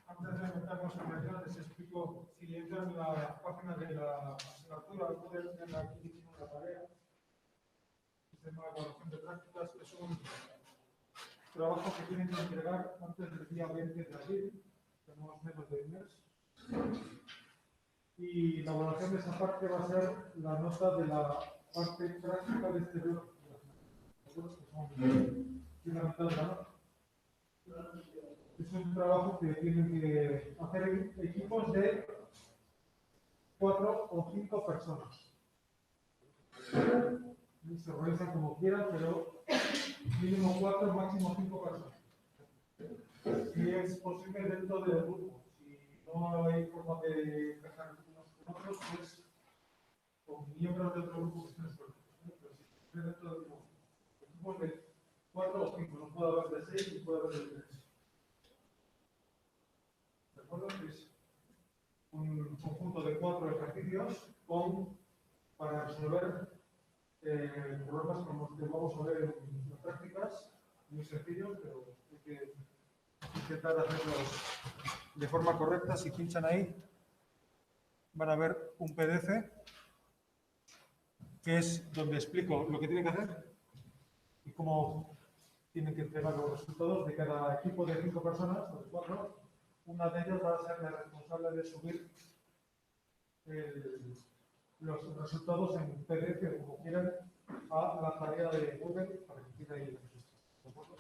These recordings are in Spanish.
Antes de empezar con las les explico, si entran en la página de la asignatura, pueden tener aquí una tarea. Sistema de evaluación de prácticas, es un trabajo que tienen que entregar antes del día 20 de abril, tenemos menos de un mes. Y la evaluación de esa parte va a ser la nota de la parte práctica de este bloque, que son la mitad de la nota. Es un trabajo que tienen que hacer equipos de 4 o 5 personas. Se organizan como quieran, pero mínimo 4, máximo 5 personas. Si es posible dentro del grupo. Si no hay forma de encajar unos con otros, pues con miembros de otro grupo que estén sueltos. Pero si es dentro del grupo, equipos de 4 o 5, no puede haber de 6 y puede haber de 3. ¿De acuerdo? Es un conjunto de 4 ejercicios para resolver problemas como los que vamos a ver en las prácticas, muy sencillos, pero hay que intentar hacerlos de forma correcta. Si pinchan ahí, van a ver un PDF, que es donde explico lo que tienen que hacer y cómo tienen que entregar los resultados de cada equipo de 5 personas, o de 4. Una de ellas va a ser la responsable de subir los resultados en PDF o como quieran a la tarea de Google para que quede ahí los resultados.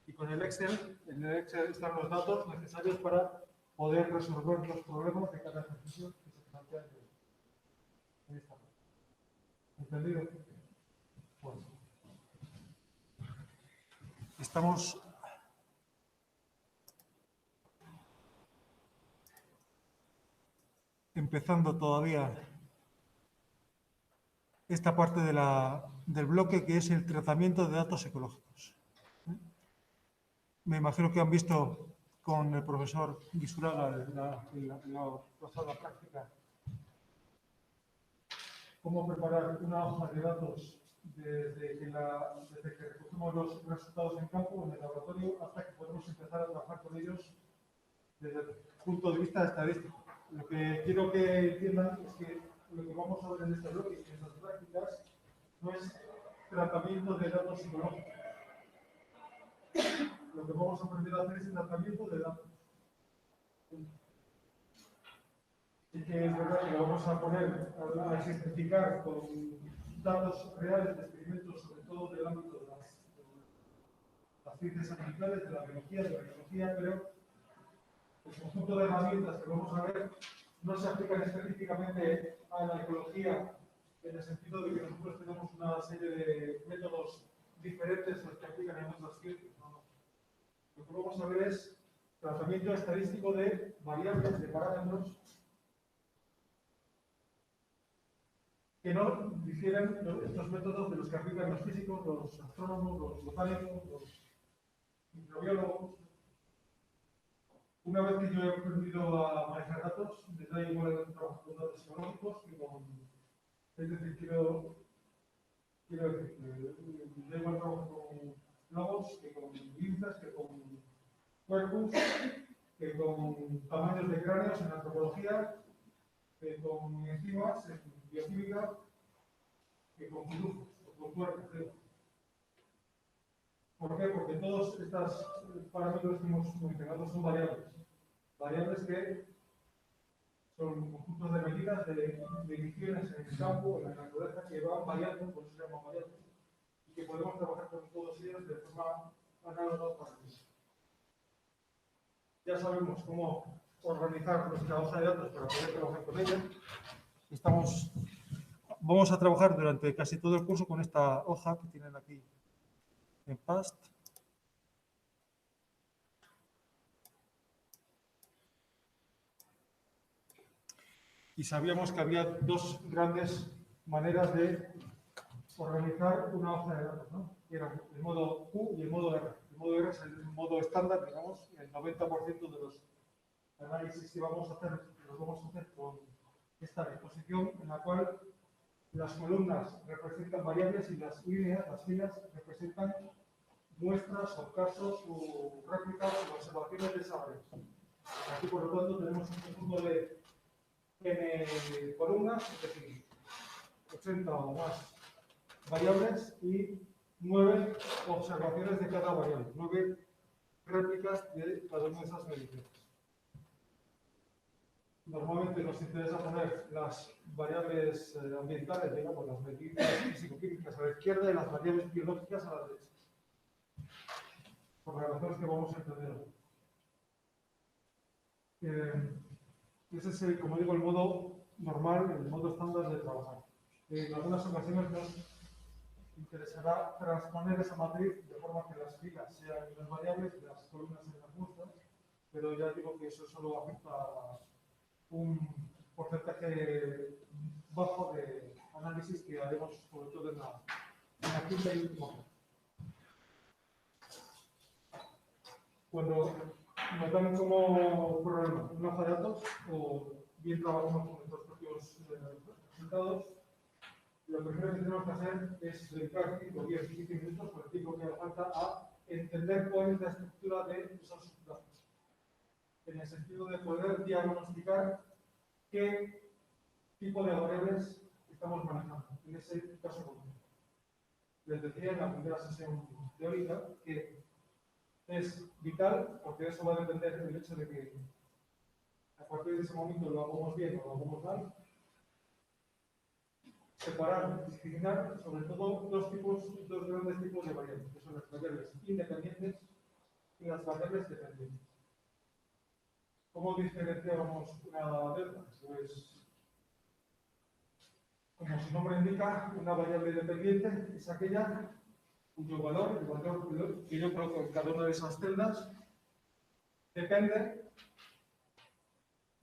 Y con el Excel, en el Excel están los datos necesarios para poder resolver los problemas de cada ejercicio que se plantea en esta parte. ¿Entendido? Pues estamos empezando todavía esta parte del bloque que es el tratamiento de datos ecológicos. Me imagino que han visto con el profesor Guisuraga en la pasada práctica cómo preparar una hoja de datos desde que recogemos los resultados en campo, en el laboratorio, hasta que podemos empezar a trabajar con ellos desde el punto de vista estadístico. Lo que quiero que entiendan es que lo que vamos a ver en este bloque y en estas prácticas no es tratamiento de datos psicológicos. Lo que vamos a aprender a hacer es tratamiento de datos. Y que es verdad que lo vamos a poner a ejemplificar con datos reales de experimentos, sobre todo del ámbito de las ciencias aplicales, de la biología, pero el conjunto de herramientas que vamos a ver no se aplican específicamente a la ecología en el sentido de que nosotros tenemos una serie de métodos diferentes a los que aplican en otras ciencias. No. Lo que vamos a ver es tratamiento estadístico de variables, de parámetros que no difieren estos métodos de los que aplican los físicos, los astrónomos, los botánicos, los microbiólogos. Una vez que yo he aprendido a manejar datos, me da igual el trabajo con datos psicológicos que con... Es decir, quiero decir que me da igual el trabajo con logos, que con linzas, que con cuerpos, que con tamaños de cráneos en antropología, que con enzimas en bioquímica, que con pitufos o con tuercas. ¿Por qué? Porque todos estos parámetros que hemos mencionado son variables. Variables que son conjuntos de medidas de mediciones en el campo, en la naturaleza, que van variando, por eso se llaman variables, y que podemos trabajar con todos ellos de forma análoga para eso. Ya sabemos cómo organizar nuestra hoja de datos para poder trabajar con ella. Estamos vamos a trabajar durante casi todo el curso con esta hoja que tienen aquí en PAST. Y sabíamos que había dos grandes maneras de organizar una hoja de datos, ¿no? Que eran el modo Q y el modo R. El modo R es el modo estándar, digamos, el 90% de los análisis que vamos a hacer, los vamos a hacer con esta disposición en la cual las columnas representan variables y las líneas, las filas, representan muestras o casos o réplicas o observaciones de esa variable. Aquí, por lo tanto, tenemos un conjunto de n columnas, es decir, 80 o más variables y 9 observaciones de cada variable, 9 réplicas de cada una de esas mediciones. Normalmente nos interesa poner las variables ambientales, digamos, las medidas físico-químicas a la izquierda y las variables biológicas a la derecha. Por las razones que vamos a entender. Ese es, como digo, el modo normal, el modo estándar de trabajar. En algunas ocasiones nos interesará transponer esa matriz de forma que las filas sean las variables y las columnas sean las muestras, pero ya digo que eso solo afecta a un porcentaje bajo de análisis que haremos sobre todo en la quinta y última. Cuando nos dan como problema una hoja de datos o bien trabajamos con nuestros propios resultados, lo primero que tenemos que hacer es dedicar 5 o 10 15 minutos por el tiempo que haga falta a entender cuál es la estructura de esos datos. En el sentido de poder diagnosticar qué tipo de variables estamos manejando en ese caso concreto. Les decía en la primera sesión teórica que es vital, porque eso va a depender del hecho de que a partir de ese momento lo hagamos bien o lo hagamos mal, separar, discriminar sobre todo dos grandes tipos de variables, que son las variables independientes y las variables dependientes. ¿Cómo diferenciamos una de otras? Pues, como su nombre indica, una variable dependiente es aquella cuyo valor, el valor que yo coloco en cada una de esas celdas, depende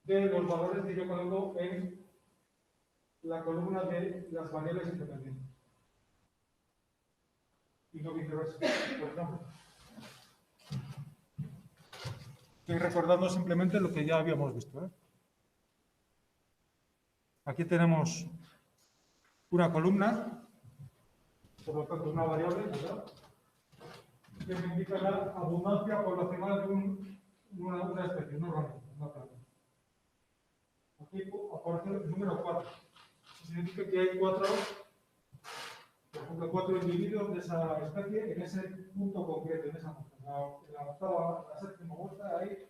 de los valores que yo coloco en la columna de las variables independientes. Y no viceversa. Por ejemplo, estoy recordando simplemente lo que ya habíamos visto, ¿eh? Aquí tenemos una columna, por lo tanto una variable, ¿verdad?, que me indica la abundancia poblacional de una especie, un organismo, una planta. Aquí aparece el número 4. Eso significa que hay 4, por ejemplo, 4 individuos de esa especie en ese punto concreto, en esa muestra. En la octava, la séptima muestra hay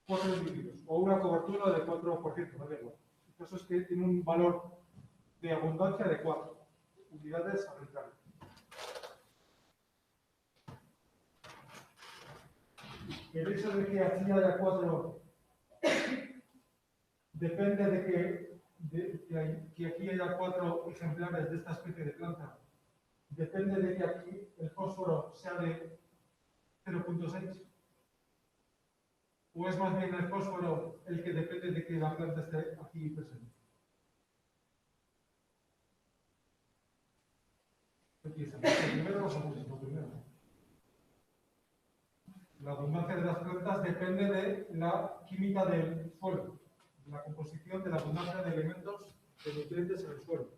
4 individuos, o una cobertura de 4%, no da igual. El caso es que tiene un valor de abundancia de 4 unidades arbitrarias. El hecho de que aquí haya 4 depende de que aquí haya 4 ejemplares de esta especie de planta. Depende de que aquí el fósforo sea de 0.6. ¿O es más bien el fósforo el que depende de que la planta esté aquí presente? ¿Qué piensan? ¿Lo primero o lo segundo? Lo primero. La abundancia de las plantas depende de la química del suelo, de la composición, de la abundancia de elementos de nutrientes en el suelo.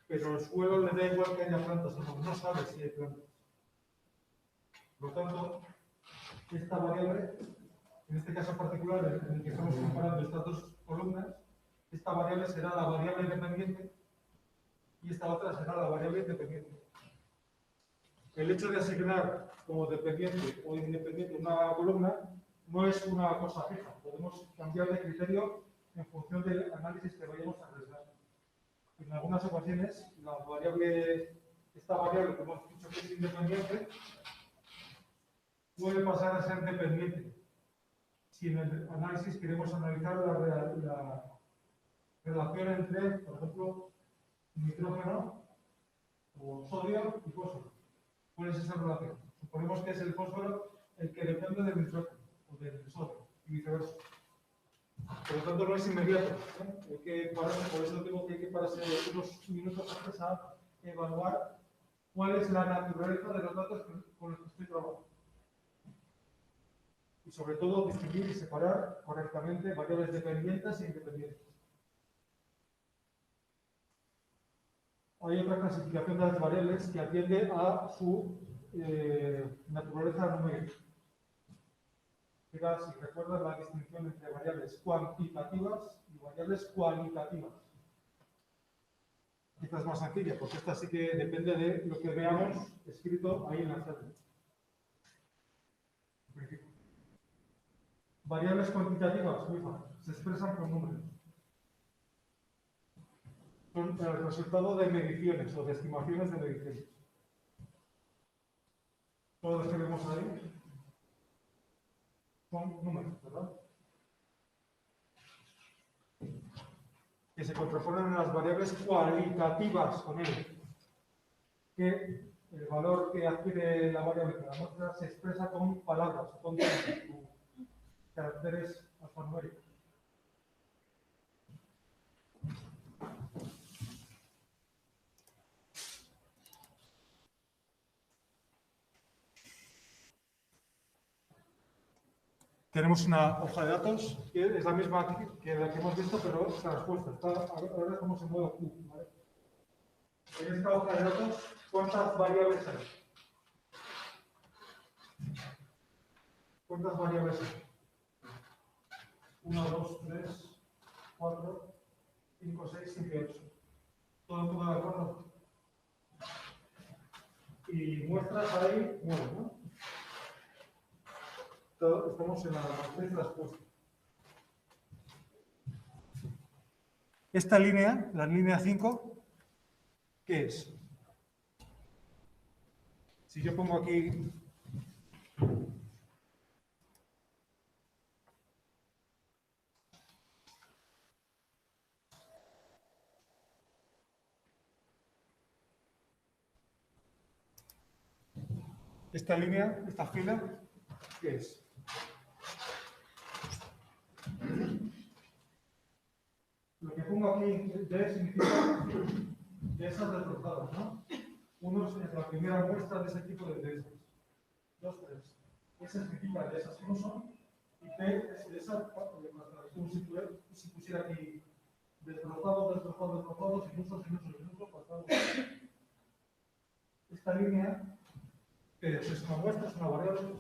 Pero el suelo le da igual que haya plantas o no, no sabe si hay plantas. Por lo tanto, esta variable, en este caso particular en el que estamos comparando estas dos columnas, esta variable será la variable dependiente y esta otra será la variable independiente. El hecho de asignar como dependiente o independiente una columna no es una cosa fija. Podemos cambiar de criterio en función del análisis que vayamos a realizar. En algunas ocasiones, esta variable que hemos dicho que es independiente, puede pasar a ser dependiente. Si en el análisis queremos analizar la relación entre, por ejemplo, nitrógeno o sodio y fósforo. ¿Cuál es esa relación? Suponemos que es el fósforo el que depende del nitrógeno o del sodio y viceversa. Por lo tanto, no es inmediato. Hay que pararse, por eso tengo que pararse unos minutos antes a evaluar cuál es la naturaleza de los datos con los que estoy trabajando. Y sobre todo, distinguir y separar correctamente variables dependientes e independientes. Hay otra clasificación de las variables que atiende a su naturaleza numérica. Si recuerdas la distinción entre variables cuantitativas y variables cualitativas. Esta es más sencilla, porque esta sí que depende de lo que veamos escrito ahí en la celda. Variables cuantitativas, se expresan con números. Son el resultado de mediciones o de estimaciones de mediciones. Todos los que vemos ahí son números, ¿verdad? Que se contraponen a las variables cualitativas con L, que el valor que adquiere la variable que la muestra se expresa con palabras, con caracteres alfanuméricos. Tenemos una hoja de datos que es la misma que la que hemos visto, pero esta respuesta ahora estamos en modo Q. ¿Vale? En esta hoja de datos, ¿cuántas variables hay? ¿Cuántas variables hay? 1, 2, 3, 4, 5, 6, 7, 8. ¿Todo de acuerdo? Y muestras ahí 9, ¿no? Estamos en la matriz respuesta. Esta línea, la línea 5, ¿qué es? Si yo pongo aquí esta línea, esta fila, ¿qué es? Lo que pongo aquí D significa de esas resultados, ¿no? 1 es la primera muestra de ese tipo de dehesas. 2, 3. S significa de esas que no son. Y P es de esas, si pusiera aquí desglosado, sinuso, pasado. Esta línea, ¿qué es? ¿Es una muestra? ¿Es una variable?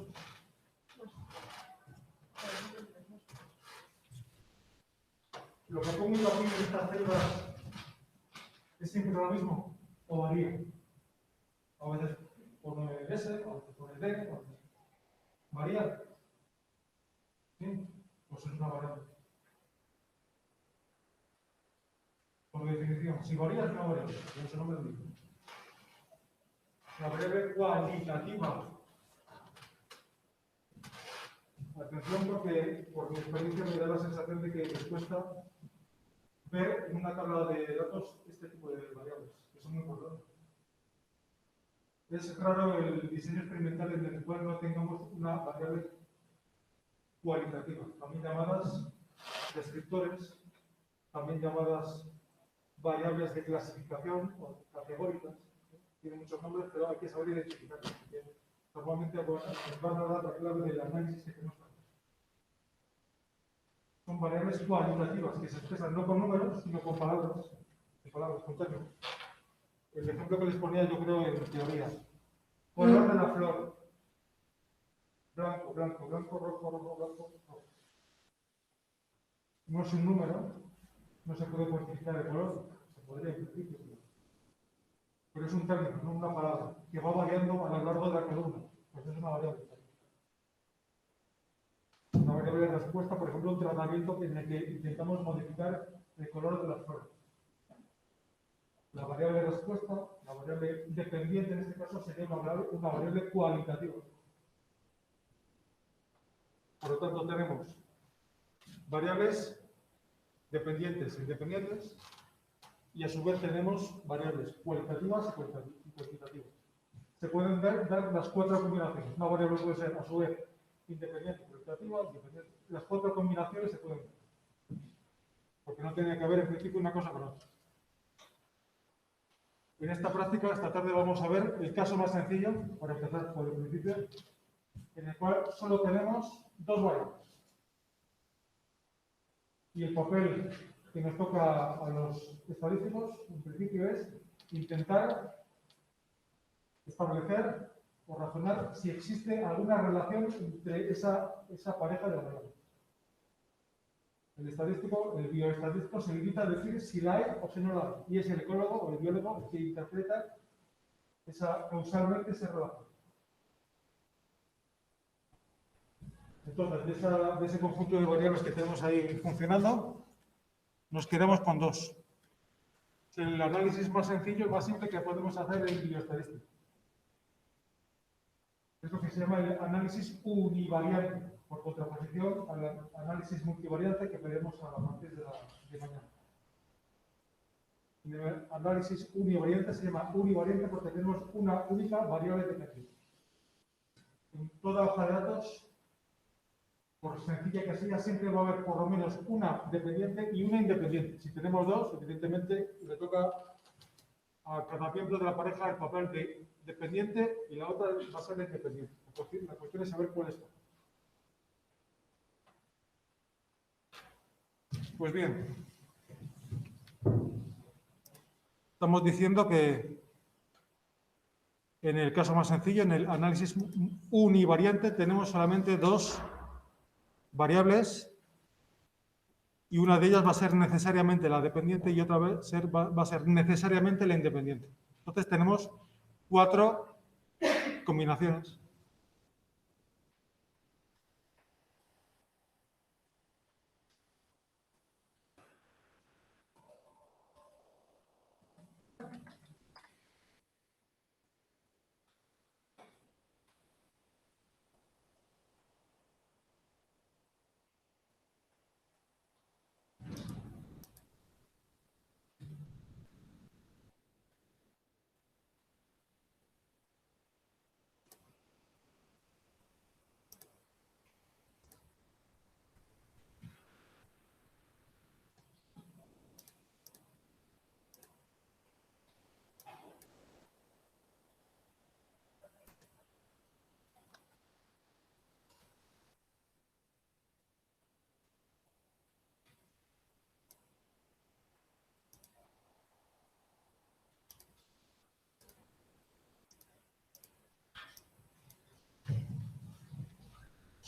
Lo que pongo yo aquí en estas celdas es siempre lo mismo o varía. A veces pone S, a veces pone D, a veces varía. ¿Sí? Pues es una variable. Por definición, si varía es una variable, por eso no me lo digo. La variable cualitativa. Atención porque por mi experiencia me da la sensación de que les cuesta ver en una tabla de datos este tipo de variables, que son muy importantes. Es raro el diseño experimental en el cual no tengamos una variable cualitativa, también llamadas descriptores, también llamadas variables de clasificación o categóricas. Tienen muchos nombres, pero hay que saber identificarlas. Normalmente nos van a dar la clave del análisis que tenemos. Son variables cualitativas que se expresan no con números, sino con palabras, con términos. El ejemplo que les ponía yo creo en teoría. Color de la flor. Blanco, blanco, blanco, rojo, rojo, blanco, rojo. No es un número, no se puede cuantificar el color, se podría inferir, pero es un término, no una palabra, que va variando a lo largo de la columna. Pues es una variable. Una variable de respuesta, por ejemplo, un tratamiento en el que intentamos modificar el color de las flores. La variable de respuesta, la variable dependiente en este caso, sería una variable cualitativa. Por lo tanto, tenemos variables dependientes e independientes, y a su vez tenemos variables cualitativas y cuantitativas. Se pueden dar las 4 combinaciones. Una variable puede ser a su vez independiente, cualitativa, independiente. Las 4 combinaciones se pueden dar. Porque no tiene que ver en principio una cosa con otra. En esta práctica, esta tarde vamos a ver el caso más sencillo, para empezar por el principio, en el cual solo tenemos 2 variables. Y el papel que nos toca a los estadísticos, en principio, es intentar establecer o razonar si existe alguna relación entre esa pareja de variables. El estadístico, el bioestadístico, se limita a decir si la hay o si no la hay. Y es el ecólogo o el biólogo el que interpreta causalmente esa relación. Entonces, de ese conjunto de variables que tenemos ahí funcionando, nos quedamos con 2. El análisis más sencillo, más simple que podemos hacer en bioestadística. Es lo que se llama el análisis univariante, por contraposición al análisis multivariante que veremos a partir de mañana. El análisis univariante se llama univariante porque tenemos una única variable dependiente. En toda hoja de datos, por sencilla que sea, siempre va a haber por lo menos una dependiente y una independiente. Si tenemos 2, evidentemente le toca a cada miembro de la pareja el papel de dependiente y la otra va a ser de independiente. La cuestión es saber cuál es. Pues bien, estamos diciendo que en el caso más sencillo, en el análisis univariante, tenemos solamente 2 variables y una de ellas va a ser necesariamente la dependiente y otra va a ser necesariamente la independiente. Entonces tenemos 4 combinaciones.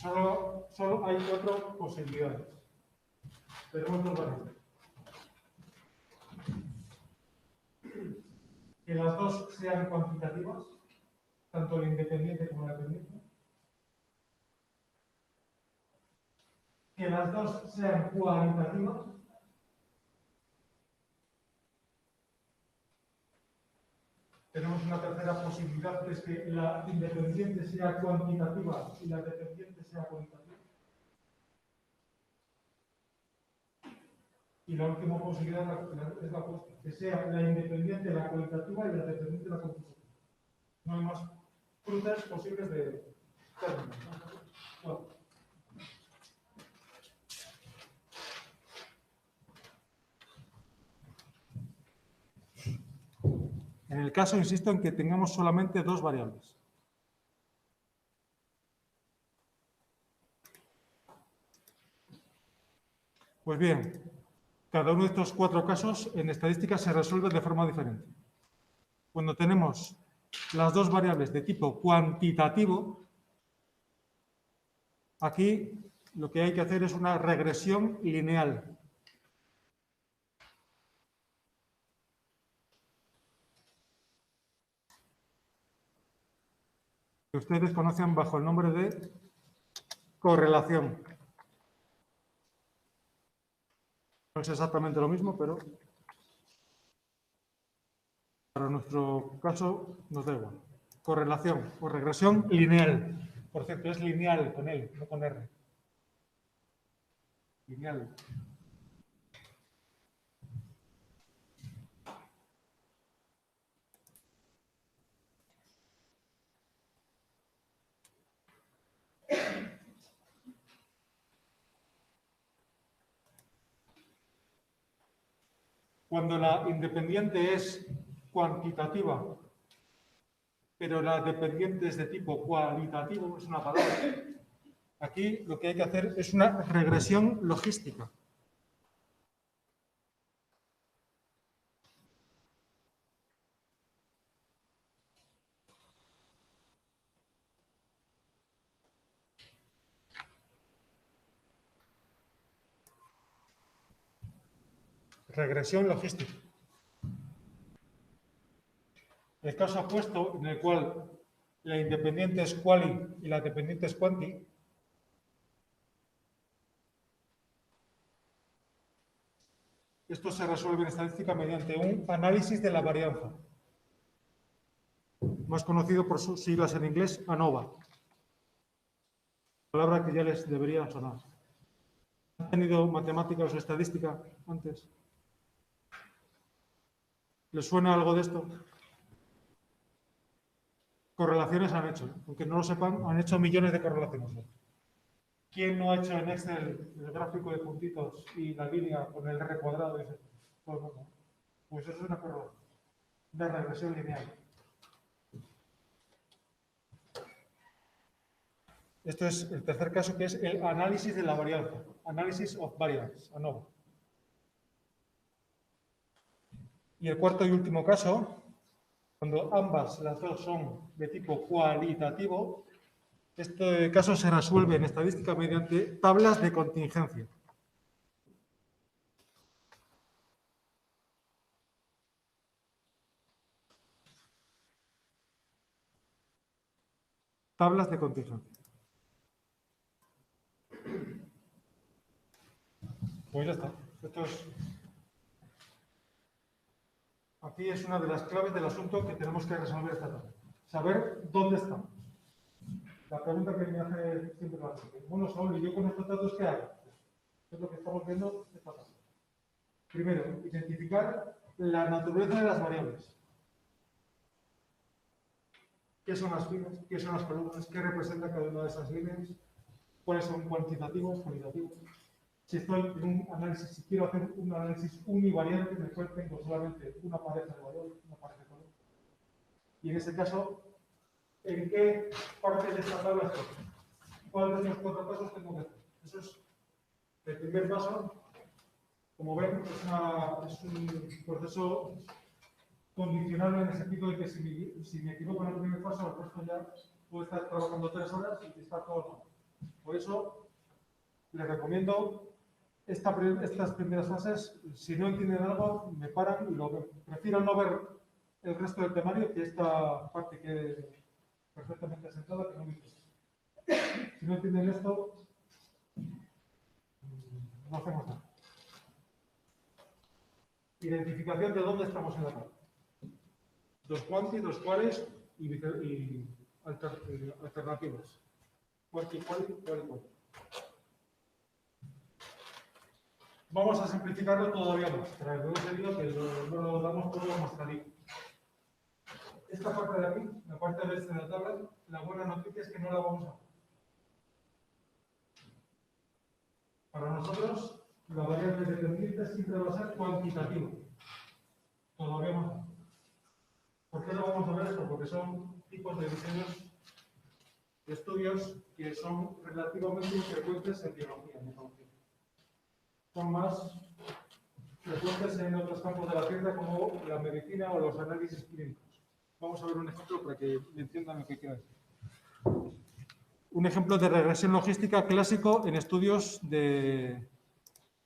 Solo hay 4 posibilidades. Tenemos 2 variables. Que las 2 sean cuantitativas, tanto la independiente como la dependiente. Que las 2 sean cualitativas. Tenemos una tercera posibilidad, que es que la independiente sea cuantitativa y la dependiente sea cualitativa. Y la última posibilidad es la opuesta, que sea la independiente la cualitativa y la dependiente la cuantitativa. No hay más frutas posibles de términos. Bueno. En el caso, insisto, en que tengamos solamente 2 variables. Pues bien, cada uno de estos 4 casos en estadística se resuelve de forma diferente. Cuando tenemos las 2 variables de tipo cuantitativo, aquí lo que hay que hacer es una regresión lineal. Que ustedes conocen bajo el nombre de correlación. No es exactamente lo mismo, pero para nuestro caso nos da igual. Correlación o regresión lineal. Por cierto, es lineal con L, no con R. Lineal. Cuando la independiente es cuantitativa, pero la dependiente es de tipo cualitativo, es una palabra. Aquí lo que hay que hacer es una regresión logística. Regresión logística. El caso opuesto, en el cual la independiente es quali y la dependiente es quanti, esto se resuelve en estadística mediante un análisis de la varianza, más conocido por sus siglas en inglés, ANOVA. Palabra que ya les debería sonar. ¿Han tenido matemáticas o estadística antes? ¿Les suena algo de esto? Correlaciones han hecho, aunque no lo sepan, han hecho millones de correlaciones. ¿Quién no ha hecho en Excel el gráfico de puntitos y la línea con el R cuadrado? Todo el mundo. Pues eso es una regresión lineal. Esto es el tercer caso, que es el análisis de la varianza. Analysis of variance, ANOVA. Y el cuarto y último caso, cuando ambas, las dos, son de tipo cualitativo, este caso se resuelve en estadística mediante tablas de contingencia. Tablas de contingencia. Pues ya está. Aquí es una de las claves del asunto que tenemos que resolver esta tarde. Saber dónde estamos. La pregunta que me hace siempre la gente. Bueno, Saúl, ¿y yo con estos datos qué hago? Es lo que estamos viendo esta tarde. Primero, identificar la naturaleza de las variables. ¿Qué son las filas? ¿Qué son las columnas? ¿Qué representa cada una de esas líneas? ¿Cuáles son cuantitativos, cualitativos? Si estoy en un análisis, si quiero hacer un análisis univariante, en el cual tengo solamente una pareja de variables, una pareja de columnas. Y en ese caso, ¿en qué parte de esta tabla estoy? ¿Cuáles de los cuatro pasos tengo que hacer? Eso es el primer paso. Como ven, es un proceso condicional en el sentido de que si me equivoco en el primer paso, el resto ya puedo estar trabajando 3 horas y estar todo mal. Por eso, les recomiendo estas primeras fases. Si no entienden algo, me paran y lo ven. Prefiero no ver el resto del temario que esta parte que perfectamente asentada que no me interesa. Si no entienden esto, no hacemos nada. Identificación de dónde estamos en la tabla. Dos quanti, dos cuales y alternativas. Quanti, quali, quali, quali. Vamos a simplificarlo todavía más, para que no se diga que no lo damos todo mostradito. Esta parte de aquí, la parte de la tabla, la buena noticia es que no la vamos a hacer. Para nosotros, la variable dependiente siempre va a ser cuantitativa. Todavía no. ¿Por qué no vamos a ver esto? Porque son tipos de diseños de estudios que son relativamente infrecuentes en biología, en ecología. Son más frecuentes en otros campos de la ciencia como la medicina o los análisis clínicos. Vamos a ver un ejemplo para que entiendan lo que quiero decir. Un ejemplo de regresión logística clásico en estudios de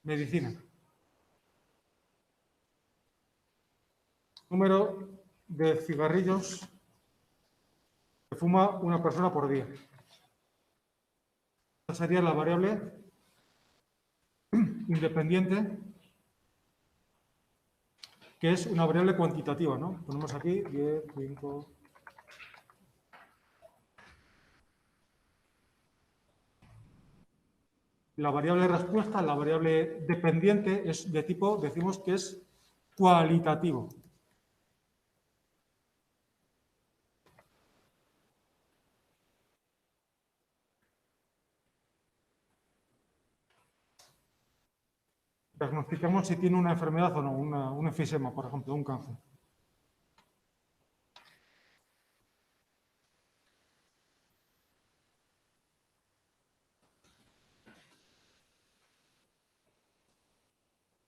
medicina. Número de cigarrillos que fuma una persona por día. Esta sería la variable independiente, que es una variable cuantitativa, ¿no? Ponemos aquí 10, 5... La variable respuesta, la variable dependiente, es de tipo, decimos que es cualitativo. diagnosticamos si tiene una enfermedad o no, un enfisema, por ejemplo, un cáncer.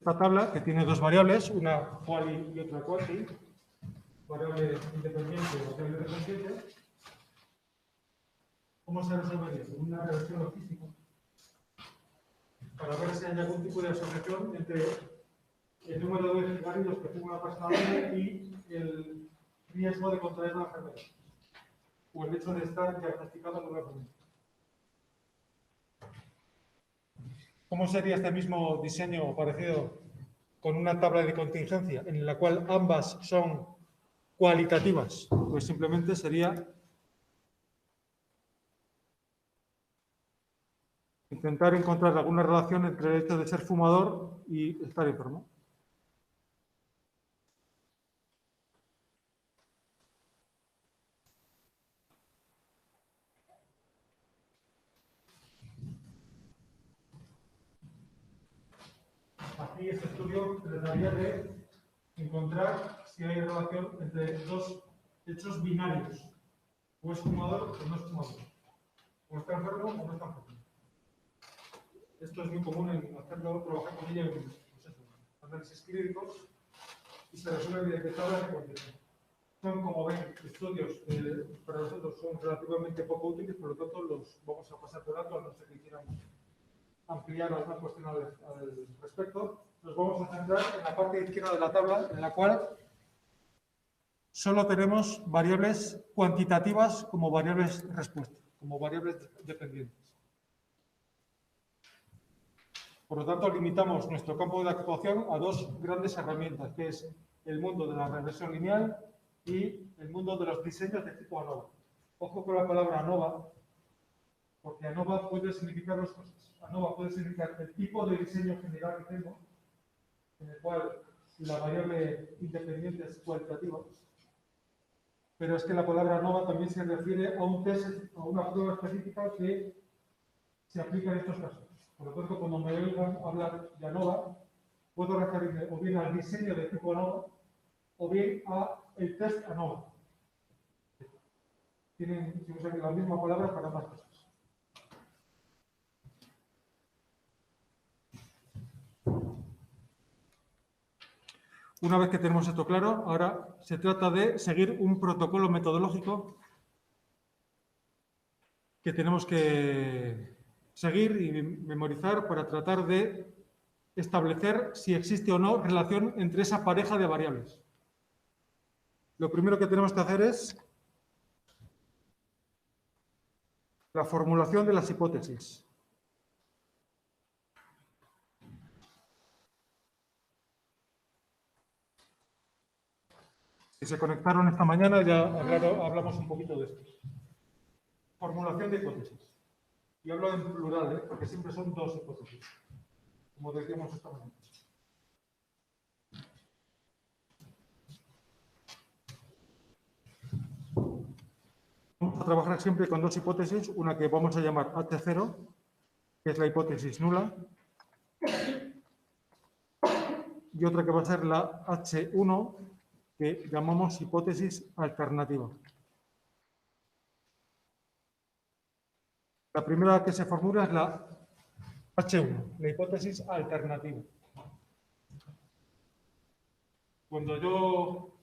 Esta tabla, que tiene dos variables, una quali y otra quanti, variable independiente y variable dependiente, ¿cómo se resolvería? Una reversión logística, para ver si hay algún tipo de asociación entre el número de cigarrillos que fuma una persona y el riesgo de contraer la enfermedad, o el hecho de estar diagnosticado con la enfermedad. ¿Cómo sería este mismo diseño parecido con una tabla de contingencia en la cual ambas son cualitativas? Pues simplemente sería intentar encontrar alguna relación entre el hecho de ser fumador y estar enfermo. Aquí este estudio trataría de encontrar si hay relación entre dos hechos binarios. O es fumador o no es fumador. O está enfermo o no está enfermo. Esto es muy común en hacerlo, trabajar con ella en análisis clínicos y se resuelve mediante tablas de condición. Son, como ven, estudios que para nosotros son relativamente poco útiles, por lo tanto los vamos a pasar por alto, a no ser que quieran ampliar alguna cuestión al respecto. Nos vamos a centrar en la parte izquierda de la tabla, en la cual solo tenemos variables cuantitativas como variables respuesta, como variables dependientes. Por lo tanto, limitamos nuestro campo de actuación a dos grandes herramientas, que es el mundo de la regresión lineal y el mundo de los diseños de tipo ANOVA. Ojo con la palabra ANOVA, porque ANOVA puede significar dos cosas. ANOVA puede significar el tipo de diseño general que tengo, en el cual la variable independiente es cualitativa, pero es que la palabra ANOVA también se refiere a un test, a una prueba específica que se aplica en estos casos. Por lo tanto, cuando me oigan hablar de ANOVA, puedo referirme o bien al diseño de tipo ANOVA o bien al test ANOVA. Tienen, si usan la misma palabra para ambas cosas. Una vez que tenemos esto claro, ahora se trata de seguir un protocolo metodológico que tenemos que seguir y memorizar para tratar de establecer si existe o no relación entre esa pareja de variables. Lo primero que tenemos que hacer es la formulación de las hipótesis. Si se conectaron esta mañana ya hablamos un poquito de esto. Formulación de hipótesis. Y hablo en plural, porque siempre son dos hipótesis, como decíamos esta mañana. Vamos a trabajar siempre con dos hipótesis, una que vamos a llamar H0, que es la hipótesis nula, y otra que va a ser la H1, que llamamos hipótesis alternativa. La primera que se formula es la H1, la hipótesis alternativa. Cuando yo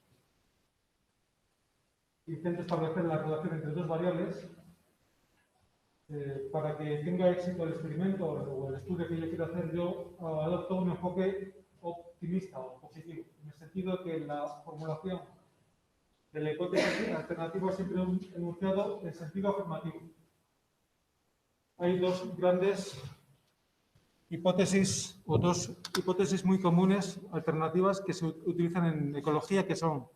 intento establecer la relación entre dos variables, para que tenga éxito el experimento o el estudio que yo quiero hacer, yo adopto un enfoque optimista o positivo, en el sentido que la formulación de la hipótesis alternativa siempre es un enunciado en sentido afirmativo. Hay dos grandes hipótesis o dos hipótesis muy comunes alternativas que se utilizan en ecología, que son: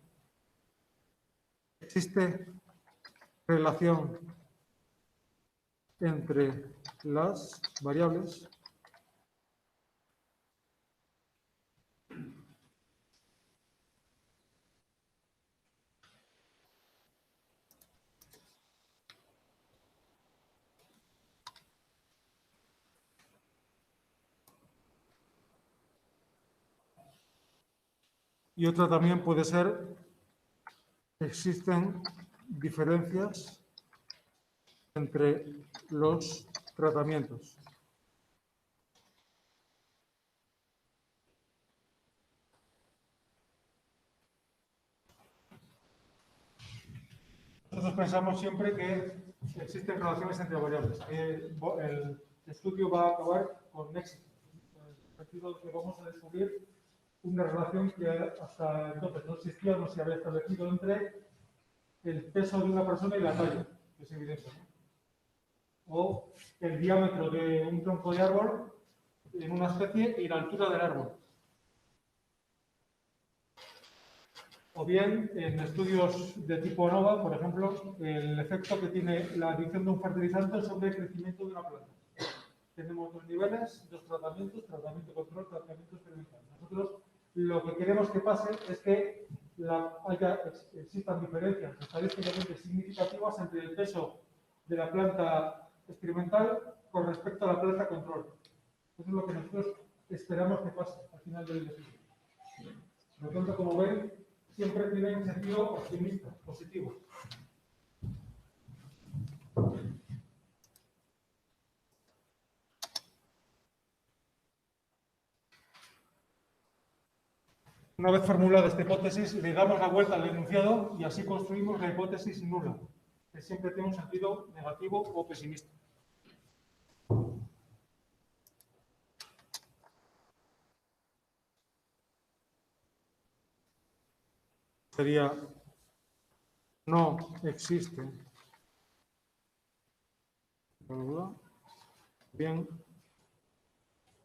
existe relación entre las variables Y otra también puede ser, existen diferencias entre los tratamientos. Nosotros pensamos siempre que existen relaciones entre variables, que el estudio va a acabar con éxito, en el sentido de que vamos a descubrir una relación que hasta entonces no existía, no se había establecido entre el peso de una persona y la talla, que es evidente, ¿no? O el diámetro de un tronco de árbol en una especie y la altura del árbol. O bien, en estudios de tipo ANOVA, por ejemplo, el efecto que tiene la adición de un fertilizante sobre el crecimiento de una planta. Tenemos dos niveles, dos tratamientos, tratamiento control, tratamiento experimental. Nosotros lo que queremos que pase es que existan diferencias estadísticamente significativas entre el peso de la planta experimental con respecto a la planta control. Eso es lo que nosotros esperamos que pase al final del estudio. Por lo tanto, como ven, siempre tiene un sentido optimista, positivo. Una vez formulada esta hipótesis, le damos la vuelta al enunciado y así construimos la hipótesis nula, que siempre tiene un sentido negativo o pesimista. Sería, no existe, bien,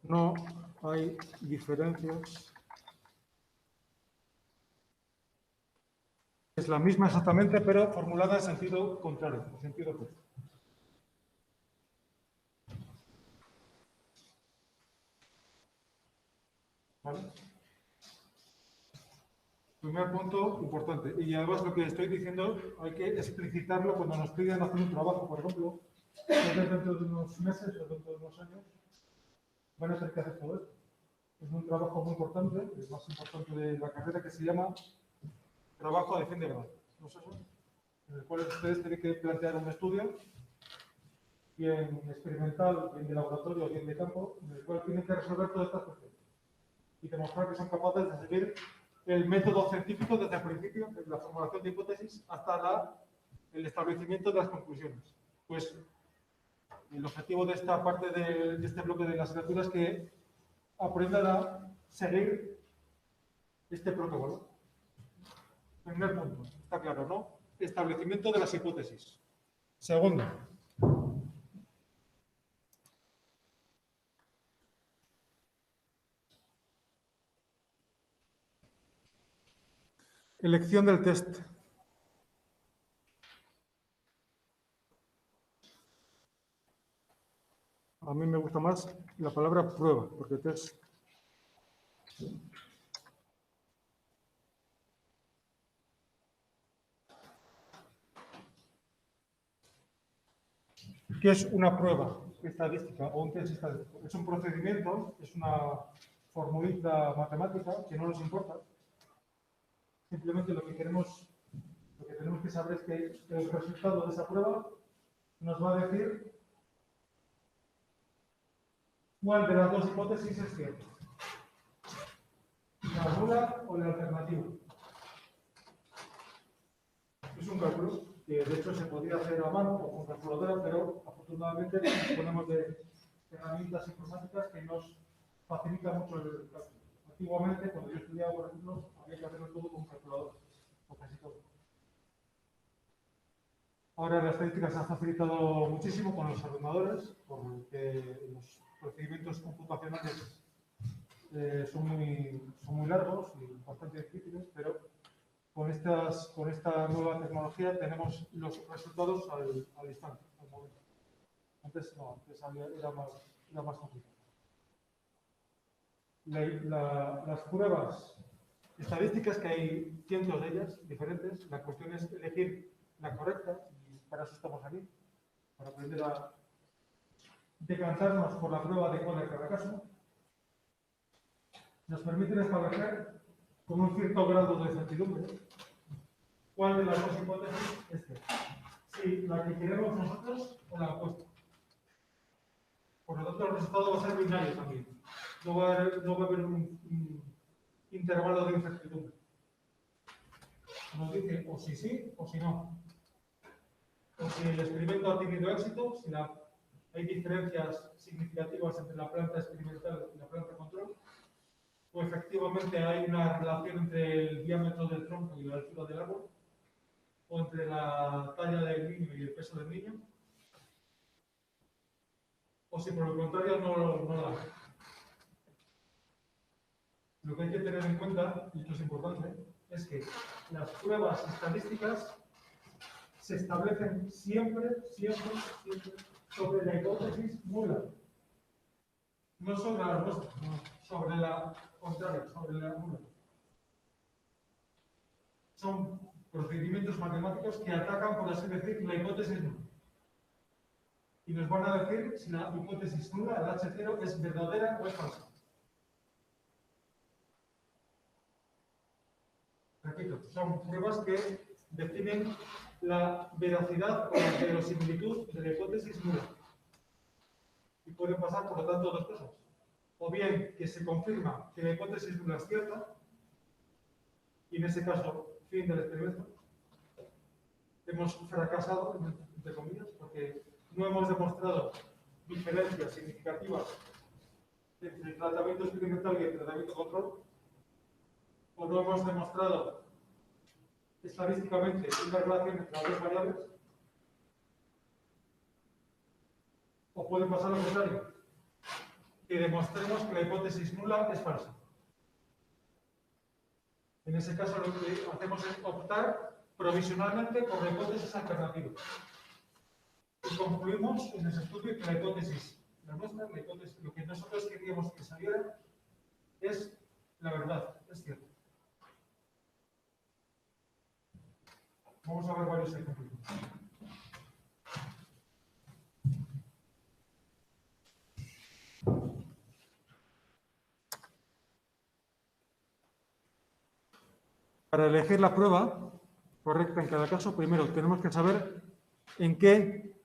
no hay diferencias. Es la misma exactamente, pero formulada en sentido contrario, en sentido opuesto. ¿Vale? Primer punto importante. Y además lo que estoy diciendo hay que explicitarlo cuando nos piden hacer un trabajo, por ejemplo, dentro de unos meses o dentro de unos años van a tener que hacer todo esto. Es un trabajo muy importante, el más importante de la carrera, que se llama trabajo de fin de grado. ¿No es eso? En el cual ustedes tienen que plantear un estudio, bien experimental, bien de laboratorio, bien de campo, en el cual tienen que resolver todas estas cuestiones y demostrar que son capaces de seguir el método científico desde el principio, desde la formulación de hipótesis hasta el establecimiento de las conclusiones. Pues el objetivo de esta parte de este bloque de la asignatura es que aprendan a seguir este protocolo. Primer punto, está claro, ¿no? Establecimiento de las hipótesis. Segundo, elección del test. A mí me gusta más la palabra prueba, porque test. ¿Qué es una prueba estadística o un test estadístico? Es un procedimiento, es una formulita matemática que no nos importa. Simplemente lo que tenemos que saber es que el resultado de esa prueba nos va a decir cuál de las dos hipótesis es cierta. La nula o la alternativa. Es un cálculo que de hecho se podría hacer a mano o con calculadora, pero afortunadamente disponemos de herramientas informáticas que nos facilitan mucho el cálculo. Antiguamente, cuando yo estudiaba, por ejemplo, había que hacerlo todo con calculadora, o casi todo. Ahora la estadística se ha facilitado muchísimo con los ordenadores, porque los procedimientos computacionales son muy largos y bastante difíciles, pero con esta nueva tecnología tenemos los resultados al instante, al momento. Antes no, antes era más complicado. Las pruebas estadísticas, que hay cientos de ellas diferentes, la cuestión es elegir la correcta, y para eso estamos aquí, para aprender a decantarnos por la prueba adecuada en cada caso. Nos permiten establecer con un cierto grado de certidumbre, cuál de las dos hipótesis es cierta. Si la que queremos nosotros o la opuesta. Por lo tanto, el resultado va a ser binario también. No va a haber un intervalo de incertidumbre. Nos dice o si sí o si no. O si el experimento ha tenido éxito, si hay diferencias significativas entre la planta experimental y la planta control, o efectivamente hay una relación entre el diámetro del tronco y la altura del árbol, o entre la talla del niño y el peso del niño, o si por el contrario no la hay. Lo que hay que tener en cuenta, y esto es importante, es que las pruebas estadísticas se establecen siempre sobre la hipótesis nula. No sobre la nuestra, no, sobre la contraria, sobre la nula. Son procedimientos matemáticos que atacan, por así decir, la hipótesis nula. Y nos van a decir si la hipótesis nula, el H0, es verdadera o es falsa. Repito, son pruebas que definen la veracidad o la verosimilitud de la hipótesis nula. Y pueden pasar, por lo tanto, dos cosas. O bien que se confirma que la hipótesis nula es cierta, y en ese caso, fin del experimento. Hemos fracasado, entre comillas, porque no hemos demostrado diferencias significativas entre el tratamiento experimental y el tratamiento control, o no hemos demostrado estadísticamente una relación entre las dos variables, o puede pasar lo contrario, que demostremos que la hipótesis nula es falsa. En ese caso, lo que hacemos es optar provisionalmente por la hipótesis alternativa. Y concluimos en ese estudio que la hipótesis, la nuestra, la hipótesis, lo que nosotros queríamos que saliera, es la verdad, es cierto. Vamos a ver varios ejemplos. Para elegir la prueba correcta en cada caso, primero tenemos que saber en qué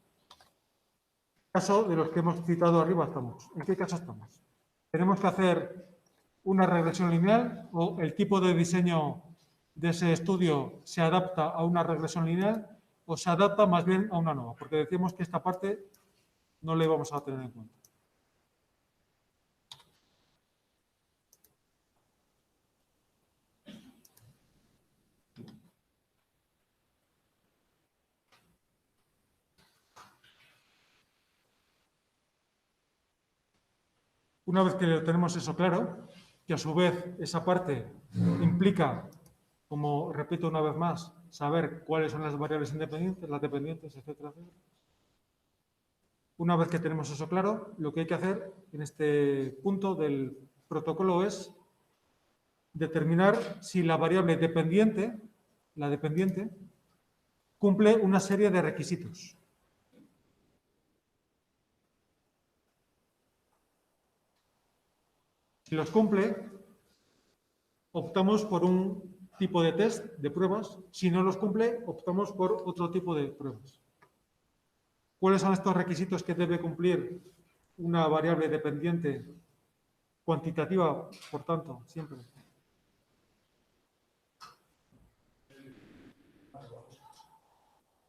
caso de los que hemos citado arriba estamos. ¿En qué caso estamos? Tenemos que hacer una regresión lineal o el tipo de diseño de ese estudio se adapta a una regresión lineal o se adapta más bien a una nueva, porque decíamos que esta parte no la íbamos a tener en cuenta. Una vez que tenemos eso claro, que a su vez esa parte implica, como repito una vez más, saber cuáles son las variables independientes, las dependientes, etcétera, etcétera. Una vez que tenemos eso claro, lo que hay que hacer en este punto del protocolo es determinar si la variable dependiente, la dependiente, cumple una serie de requisitos. Si los cumple, optamos por un tipo de test, de pruebas. Si no los cumple, optamos por otro tipo de pruebas. ¿Cuáles son estos requisitos que debe cumplir una variable dependiente cuantitativa, por tanto, siempre?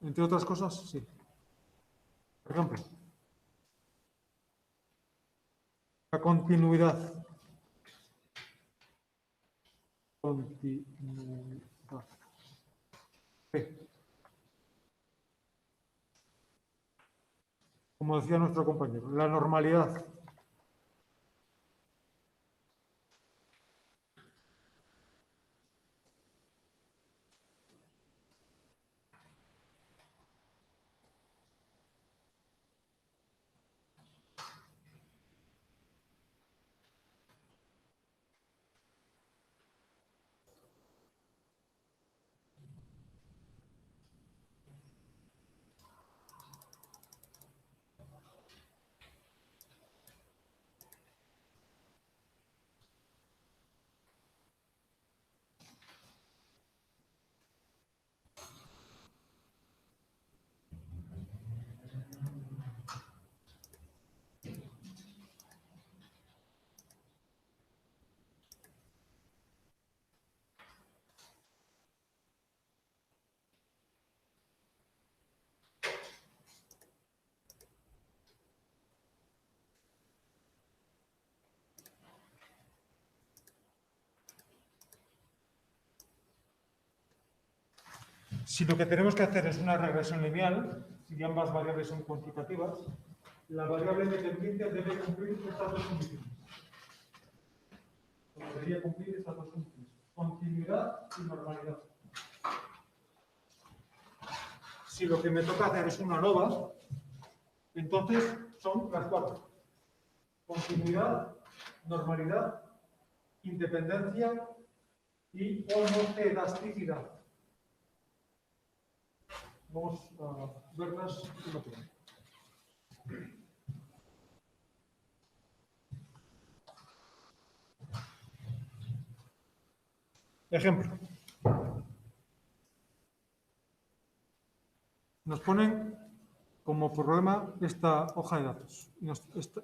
Entre otras cosas, sí. Por ejemplo, la continuidad. Continuidad. Como decía nuestro compañero, la normalidad. Si lo que tenemos que hacer es una regresión lineal, si ambas variables son cuantitativas, la variable independiente debe cumplir estas dos condiciones. Debería cumplir estas dos condiciones: continuidad y normalidad. Si lo que me toca hacer es una nova, entonces son las cuatro: continuidad, normalidad, independencia y homocedasticidad. Vamos a verlas una por una. Ejemplo. Nos ponen como problema esta hoja de datos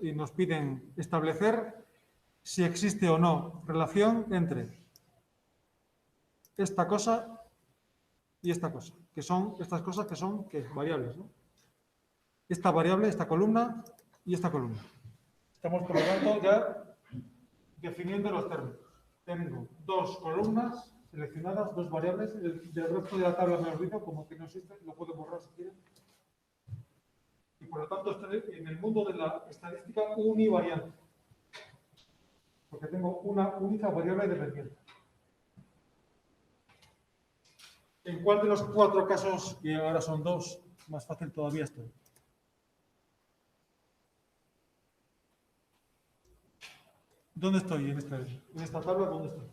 y nos piden establecer si existe o no relación entre esta cosa y esta cosa, que son estas cosas que son variables, ¿no? Esta variable, esta columna y esta columna. Estamos, por lo tanto, ya definiendo los términos. Tengo dos columnas seleccionadas, dos variables. Del resto de la tabla me olvido, como que no existe, lo puedo borrar si quieren. Y por lo tanto, estoy en el mundo de la estadística univariante, porque tengo una única variable dependiente. ¿En cuál de los cuatro casos, que ahora son dos, más fácil todavía estoy? ¿Dónde estoy en esta tabla? ¿Dónde estoy?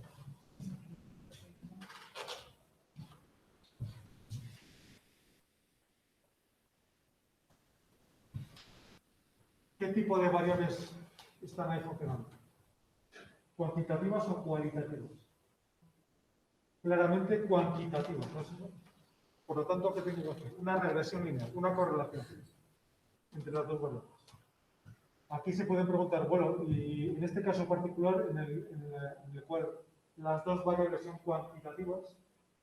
¿Qué tipo de variables están ahí funcionando? ¿Cuantitativas o cualitativas? Claramente cuantitativas. ¿No? Por lo tanto, ¿qué tengo que hacer? Una regresión lineal, una correlación entre las dos variables. Aquí se pueden preguntar, bueno, y en este caso particular, en el cual las dos variables son cuantitativas,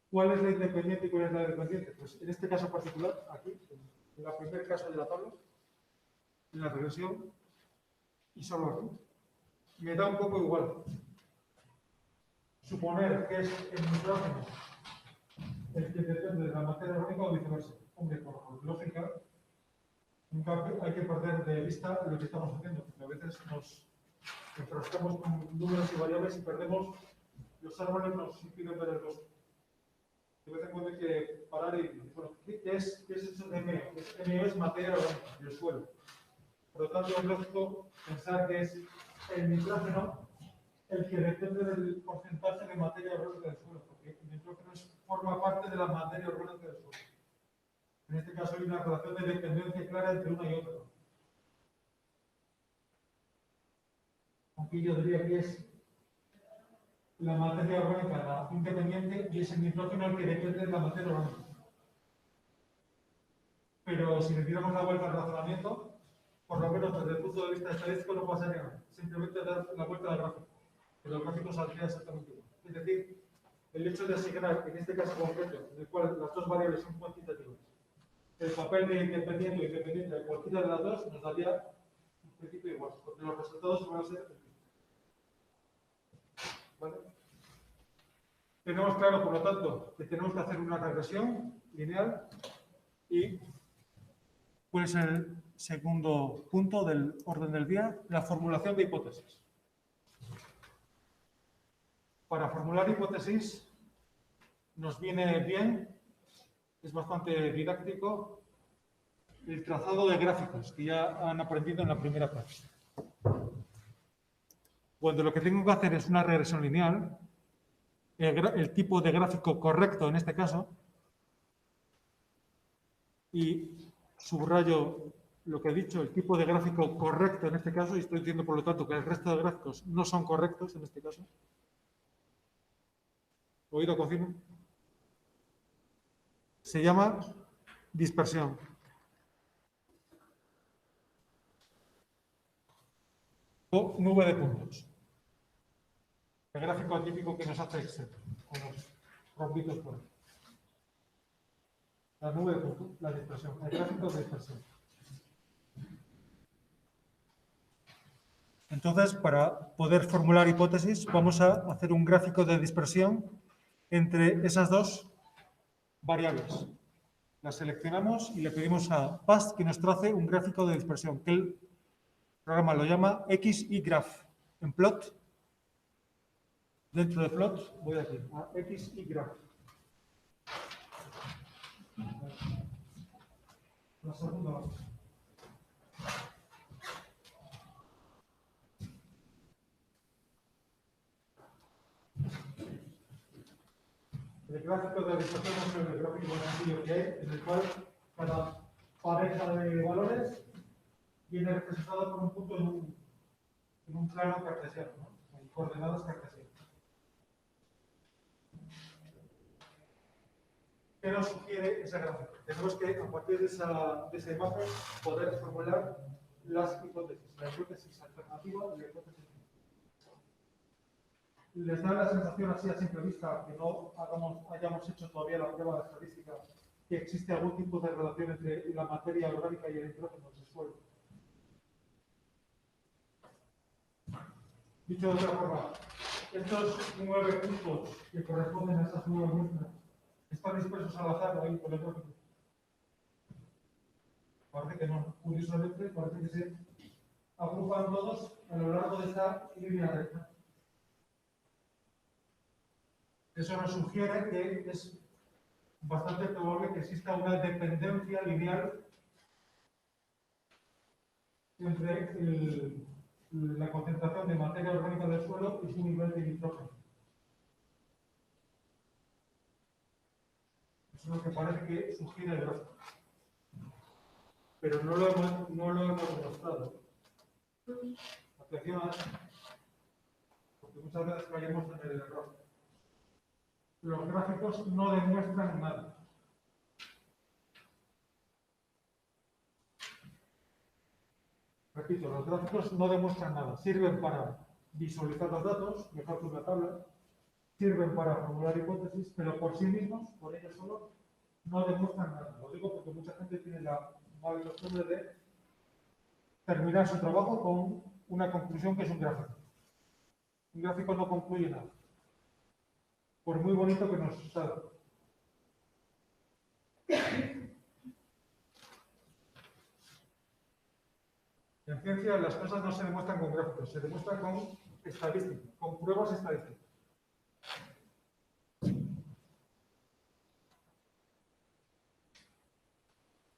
¿cuál es la independiente y cuál es la dependiente? Pues en este caso particular, aquí, en el primer caso de la tabla, en la regresión, y solo aquí, me da un poco igual. Suponer que es el nitrógeno el que depende de la materia orgánica o viceversa. Hombre, por lógica, nunca hay que perder de vista lo que estamos haciendo, porque a veces nos enfrascamos con números y variables y perdemos los árboles, nos impiden ver el bosque. De vez en cuando hay que parar y, bueno, ¿qué es eso de MO? MO es materia orgánica, el suelo. Por lo tanto, es lógico pensar que es el nitrógeno el que depende del porcentaje de materia orgánica del suelo, porque el nitrógeno forma parte de la materia orgánica del suelo. En este caso hay una relación de dependencia clara entre una y otra. Aquí yo diría que es la materia orgánica la independiente y es el nitrógeno el que depende de la materia orgánica. Pero si le diéramos la vuelta al razonamiento, por lo menos desde el punto de vista estadístico no pasaría nada. Simplemente dar la vuelta al gráfico. Pero el gráfico saldría exactamente igual. Es decir, el hecho de asignar, en este caso concreto, en el cual las dos variables son cuantitativas, el papel de independiente o independiente de cualquiera de las dos nos daría un principio igual, porque los resultados van a ser el mismo. ¿Vale? Tenemos claro, por lo tanto, que tenemos que hacer una regresión lineal y ¿cuál es el segundo punto del orden del día? La formulación de hipótesis. Para formular hipótesis nos viene bien, es bastante didáctico, el trazado de gráficos que ya han aprendido en la primera clase. Cuando lo que tengo que hacer es una regresión lineal, el tipo de gráfico correcto en este caso, y subrayo lo que he dicho, el tipo de gráfico correcto en este caso, y estoy diciendo por lo tanto que el resto de gráficos no son correctos en este caso. ¿Oído, confirmo? Se llama dispersión. O nube de puntos. El gráfico típico que nos hace Excel, con los rombitos por ahí. La nube de puntos, la dispersión, el gráfico de dispersión. Entonces, para poder formular hipótesis, vamos a hacer un gráfico de dispersión entre esas dos variables. Las seleccionamos y le pedimos a PAST que nos trace un gráfico de dispersión, que el programa lo llama XYgraph. En plot, dentro de plot, voy aquí, a XYgraph. La segunda base. El gráfico de dispersión es el gráfico más sencillo que hay, en el cual cada pareja de valores viene representada por un punto en un plano cartesiano, ¿no? En coordenadas cartesianas. ¿Qué nos sugiere ese gráfico? Tenemos que, a partir de esa imagen, poder formular las hipótesis, la hipótesis alternativa y la hipótesis. ¿Les da la sensación así a simple vista, que no hayamos hecho todavía la prueba de estadística, que existe algún tipo de relación entre la materia orgánica y el nitrógeno del suelo? Dicho de otra forma, estos 9 puntos que corresponden a esas 9 muestras están dispersos al azar ahí por el gráfico. Parece que no. Curiosamente, parece que se agrupan todos a lo largo de esta línea recta. Eso nos sugiere que es bastante probable que exista una dependencia lineal entre la concentración de materia orgánica del suelo y su nivel de nitrógeno. Eso es lo que parece que sugiere el gráfico. Pero no lo hemos demostrado. Atención a eso, porque muchas veces caemos en el error. Los gráficos no demuestran nada. Repito, los gráficos no demuestran nada. Sirven para visualizar los datos, mejor que una tabla. Sirven para formular hipótesis, pero por sí mismos, por ellos solos, no demuestran nada. Lo digo porque mucha gente tiene la mala costumbre de terminar su trabajo con una conclusión que es un gráfico. Un gráfico no concluye nada, por muy bonito que nos salga. En ciencia las cosas no se demuestran con gráficos, se demuestran con estadística, con pruebas estadísticas.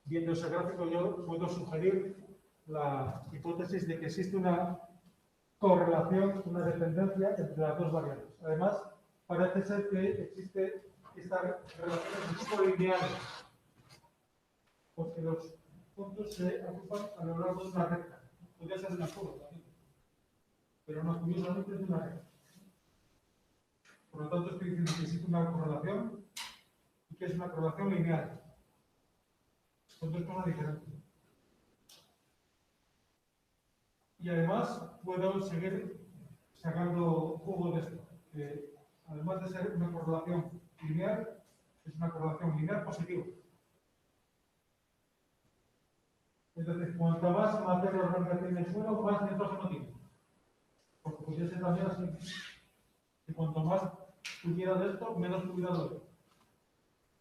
Viendo ese gráfico yo puedo sugerir la hipótesis de que existe una correlación, una dependencia entre las dos variables. Además, parece ser que existe esta relación de tipo lineales, porque los puntos se agrupan a lo largo de una recta. Podría ser una curva también, pero no, curiosamente es una recta. Por lo tanto, estoy diciendo que existe una correlación y que es una correlación lineal. Son dos cosas diferentes. Y además puedo seguir sacando jugo de esto, que además de ser una correlación lineal, es una correlación lineal positiva. Es decir, cuanto más materia orgánica tiene el suelo, más nitrógeno tiene. Porque podría ser también así. Y cuanto más tuviera de esto, menos tuviera de esto.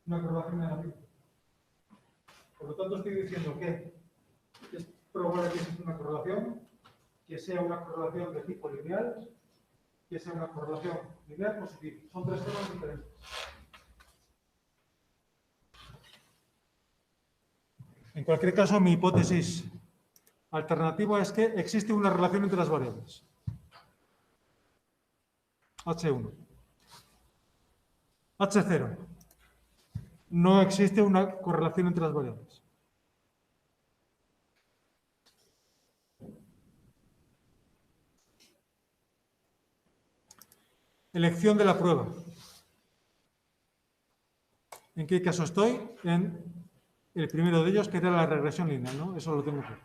Una correlación negativa. Por lo tanto, estoy diciendo que es probable que exista una correlación, que sea una correlación de tipo lineal, que sea una correlación lineal positiva. Son tres cosas diferentes. En cualquier caso, mi hipótesis alternativa es que existe una relación entre las variables. H1. H0. No existe una correlación entre las variables. Elección de la prueba. ¿En qué caso estoy? En el primero de ellos, que era la regresión lineal, ¿no? Eso lo tengo claro.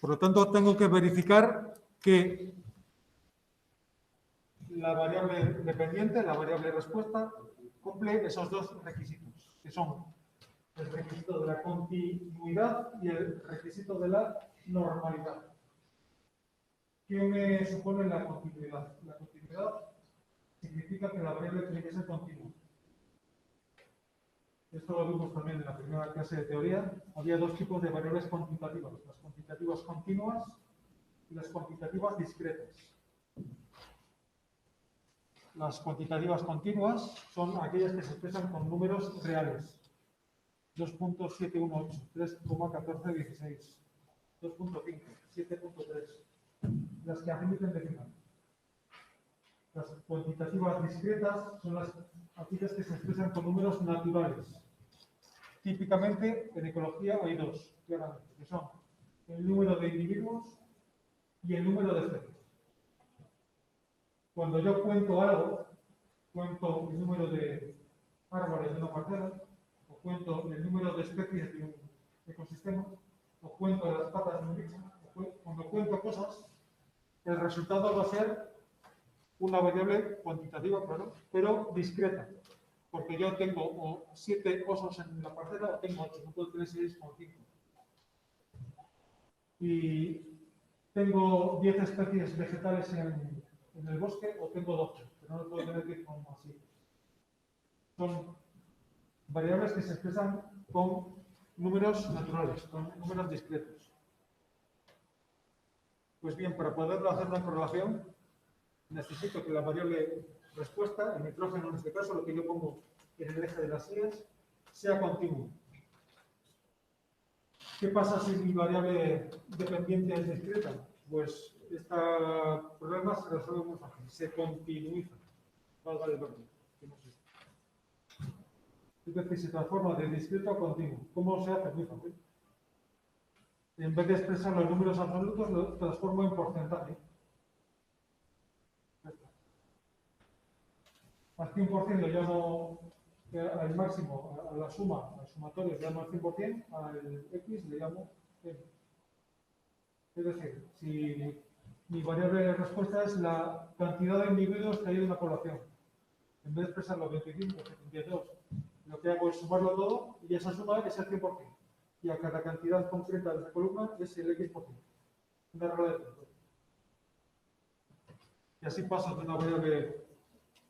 Por lo tanto, tengo que verificar que la variable dependiente, la variable respuesta, cumple esos dos requisitos, que son el requisito de la continuidad y el requisito de la normalidad. ¿Qué me supone la continuidad? La continuidad significa que la variable tiene que ser continua. esto lo vimos también en la primera clase de teoría, había dos tipos de variables cuantitativas, las cuantitativas continuas y las cuantitativas discretas. Las cuantitativas continuas son aquellas que se expresan con números reales. 2.718, 3,1416, 2.5, 7.3, las que admiten decimal. Las cuantitativas discretas son aquellas que se expresan con números naturales. Típicamente, en ecología hay dos, claramente, que son el número de individuos y el número de especies. Cuando yo cuento algo, cuento el número de árboles de una parcela, o cuento el número de especies de un ecosistema, o cuento las patas de un bicho, cuando cuento cosas, el resultado va a ser una variable cuantitativa, claro, pero discreta. Porque yo tengo 7 osos en la parcela o tengo 8, no puedo tener 6 o 5. Y tengo 10 especies vegetales en el bosque o tengo 12, pero no lo puedo tener como así. Son variables que se expresan con números naturales, con números discretos. Pues bien, para poder hacer una correlación, necesito que la variable respuesta, el nitrógeno en este caso, lo que yo pongo en el eje de las sillas, sea continuo. ¿Qué pasa si mi variable dependiente es discreta? Pues este problema se resuelve muy fácil, se continuiza. Valga el verbo. Es decir, se transforma de discreto a continuo. ¿Cómo se hace? Muy fácil. En vez de expresar los números absolutos, lo transformo en porcentaje. Al 100% lo llamo al máximo, a la suma, al sumatorio le llamo al 100%, al X le llamo M. Es decir, si mi variable de respuesta es la cantidad de individuos que hay en una población, en vez de expresarlo 25, 72, lo que hago es sumarlo todo y esa suma es el 100%. Y a cada cantidad concreta de esa columna es el X%. Una regla de 3. Y así paso de una variable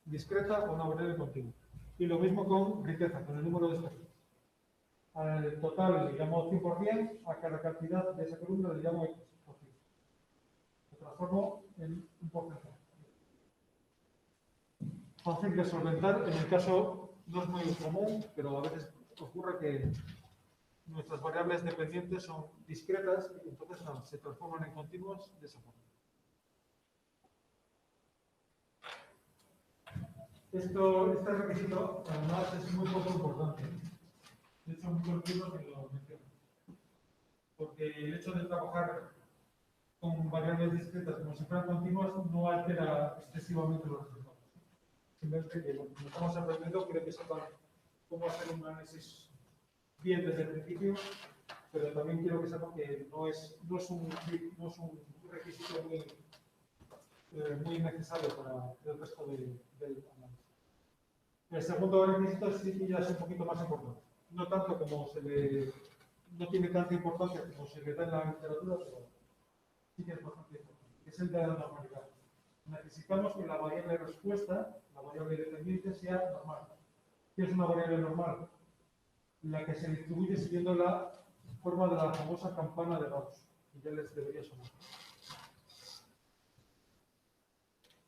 discreta a una variable continua. Y lo mismo con riqueza, con el número de especies. Al total le llamo 100%, a cada cantidad de esa columna le llamo X%. Lo transformo en un porcentaje. Fácil de solventar, en el caso no es muy común, pero a veces ocurre que nuestras variables dependientes son discretas y entonces se transforman en continuas de esa forma. Este requisito, además, es muy poco importante. De hecho, muchos libros me lo mencionan. Porque el hecho de trabajar con variables discretas como si fueran continuas no altera excesivamente los resultados. Simplemente que lo que estamos aprendiendo, creo que sepan cómo hacer un análisis bien desde el principio, pero también quiero que sepan que no es un requisito muy necesario para el resto del análisis. El segundo requisito sí que ya es un poquito más importante. No tanto como no tiene tanta importancia como se le da en la literatura, pero sí que es bastante importante. Es el de la normalidad. Necesitamos que la variable respuesta, la variable dependiente, sea normal. ¿Qué es una variable normal? La que se distribuye siguiendo la forma de la famosa campana de Gauss, que ya les debería sonar.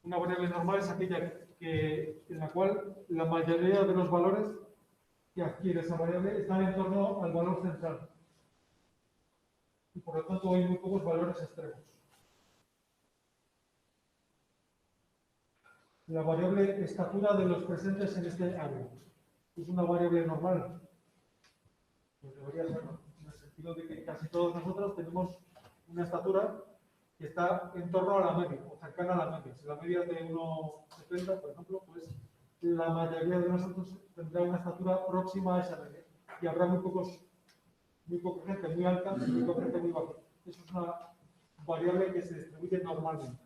Una variable normal es aquella en la cual la mayoría de los valores que adquiere esa variable están en torno al valor central. Y por lo tanto hay muy pocos valores extremos. La variable estatura de los presentes en este área es una variable normal. Pues debería serlo, en el sentido de que casi todos nosotros tenemos una estatura que está en torno a la media, o cercana a la media. Si la media es de 1,70, por ejemplo, pues la mayoría de nosotros tendrá una estatura próxima a esa media. Y habrá muy poca gente muy alta y muy poca gente muy baja. Eso es una variable que se distribuye normalmente.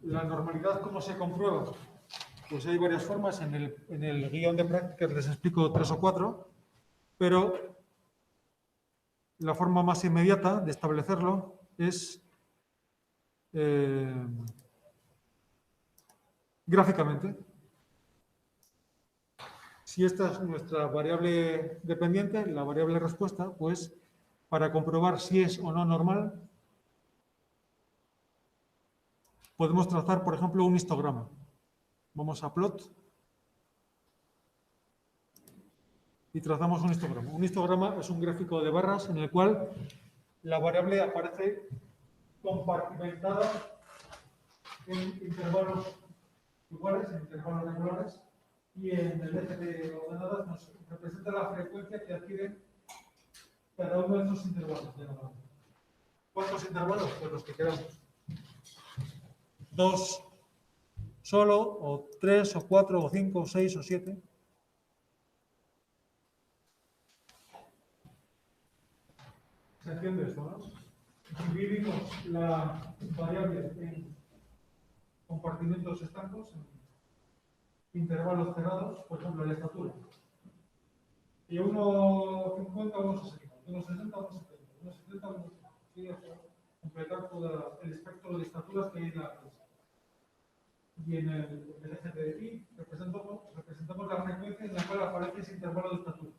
La normalidad, ¿cómo se comprueba? Pues hay varias formas. En el guión de prácticas les explico 3 o 4, pero la forma más inmediata de establecerlo es gráficamente. Si esta es nuestra variable dependiente, la variable respuesta, pues para comprobar si es o no normal, podemos trazar, por ejemplo, un histograma. Vamos a plot y trazamos un histograma. Un histograma es un gráfico de barras en el cual la variable aparece compartimentada en intervalos iguales, en intervalos regulares, y en el eje de ordenadas nos representa la frecuencia que adquiere cada uno de esos intervalos de la variable. ¿Cuántos intervalos? Pues los que queramos. 2 solo, o 3, o 4, o 5, o 6, o 7. ¿Se entiende esto, no? Dividimos la variable en compartimentos estancos, en intervalos cerrados, por ejemplo, la estatura. Y 1,50 vamos a seguir, 1,60 vamos a seguir, 1,70 vamos a seguir, completar todo el espectro de estaturas que hay en la clase. Y en el eje de aquí representamos la frecuencia en la cual aparece ese intervalo de estaturas.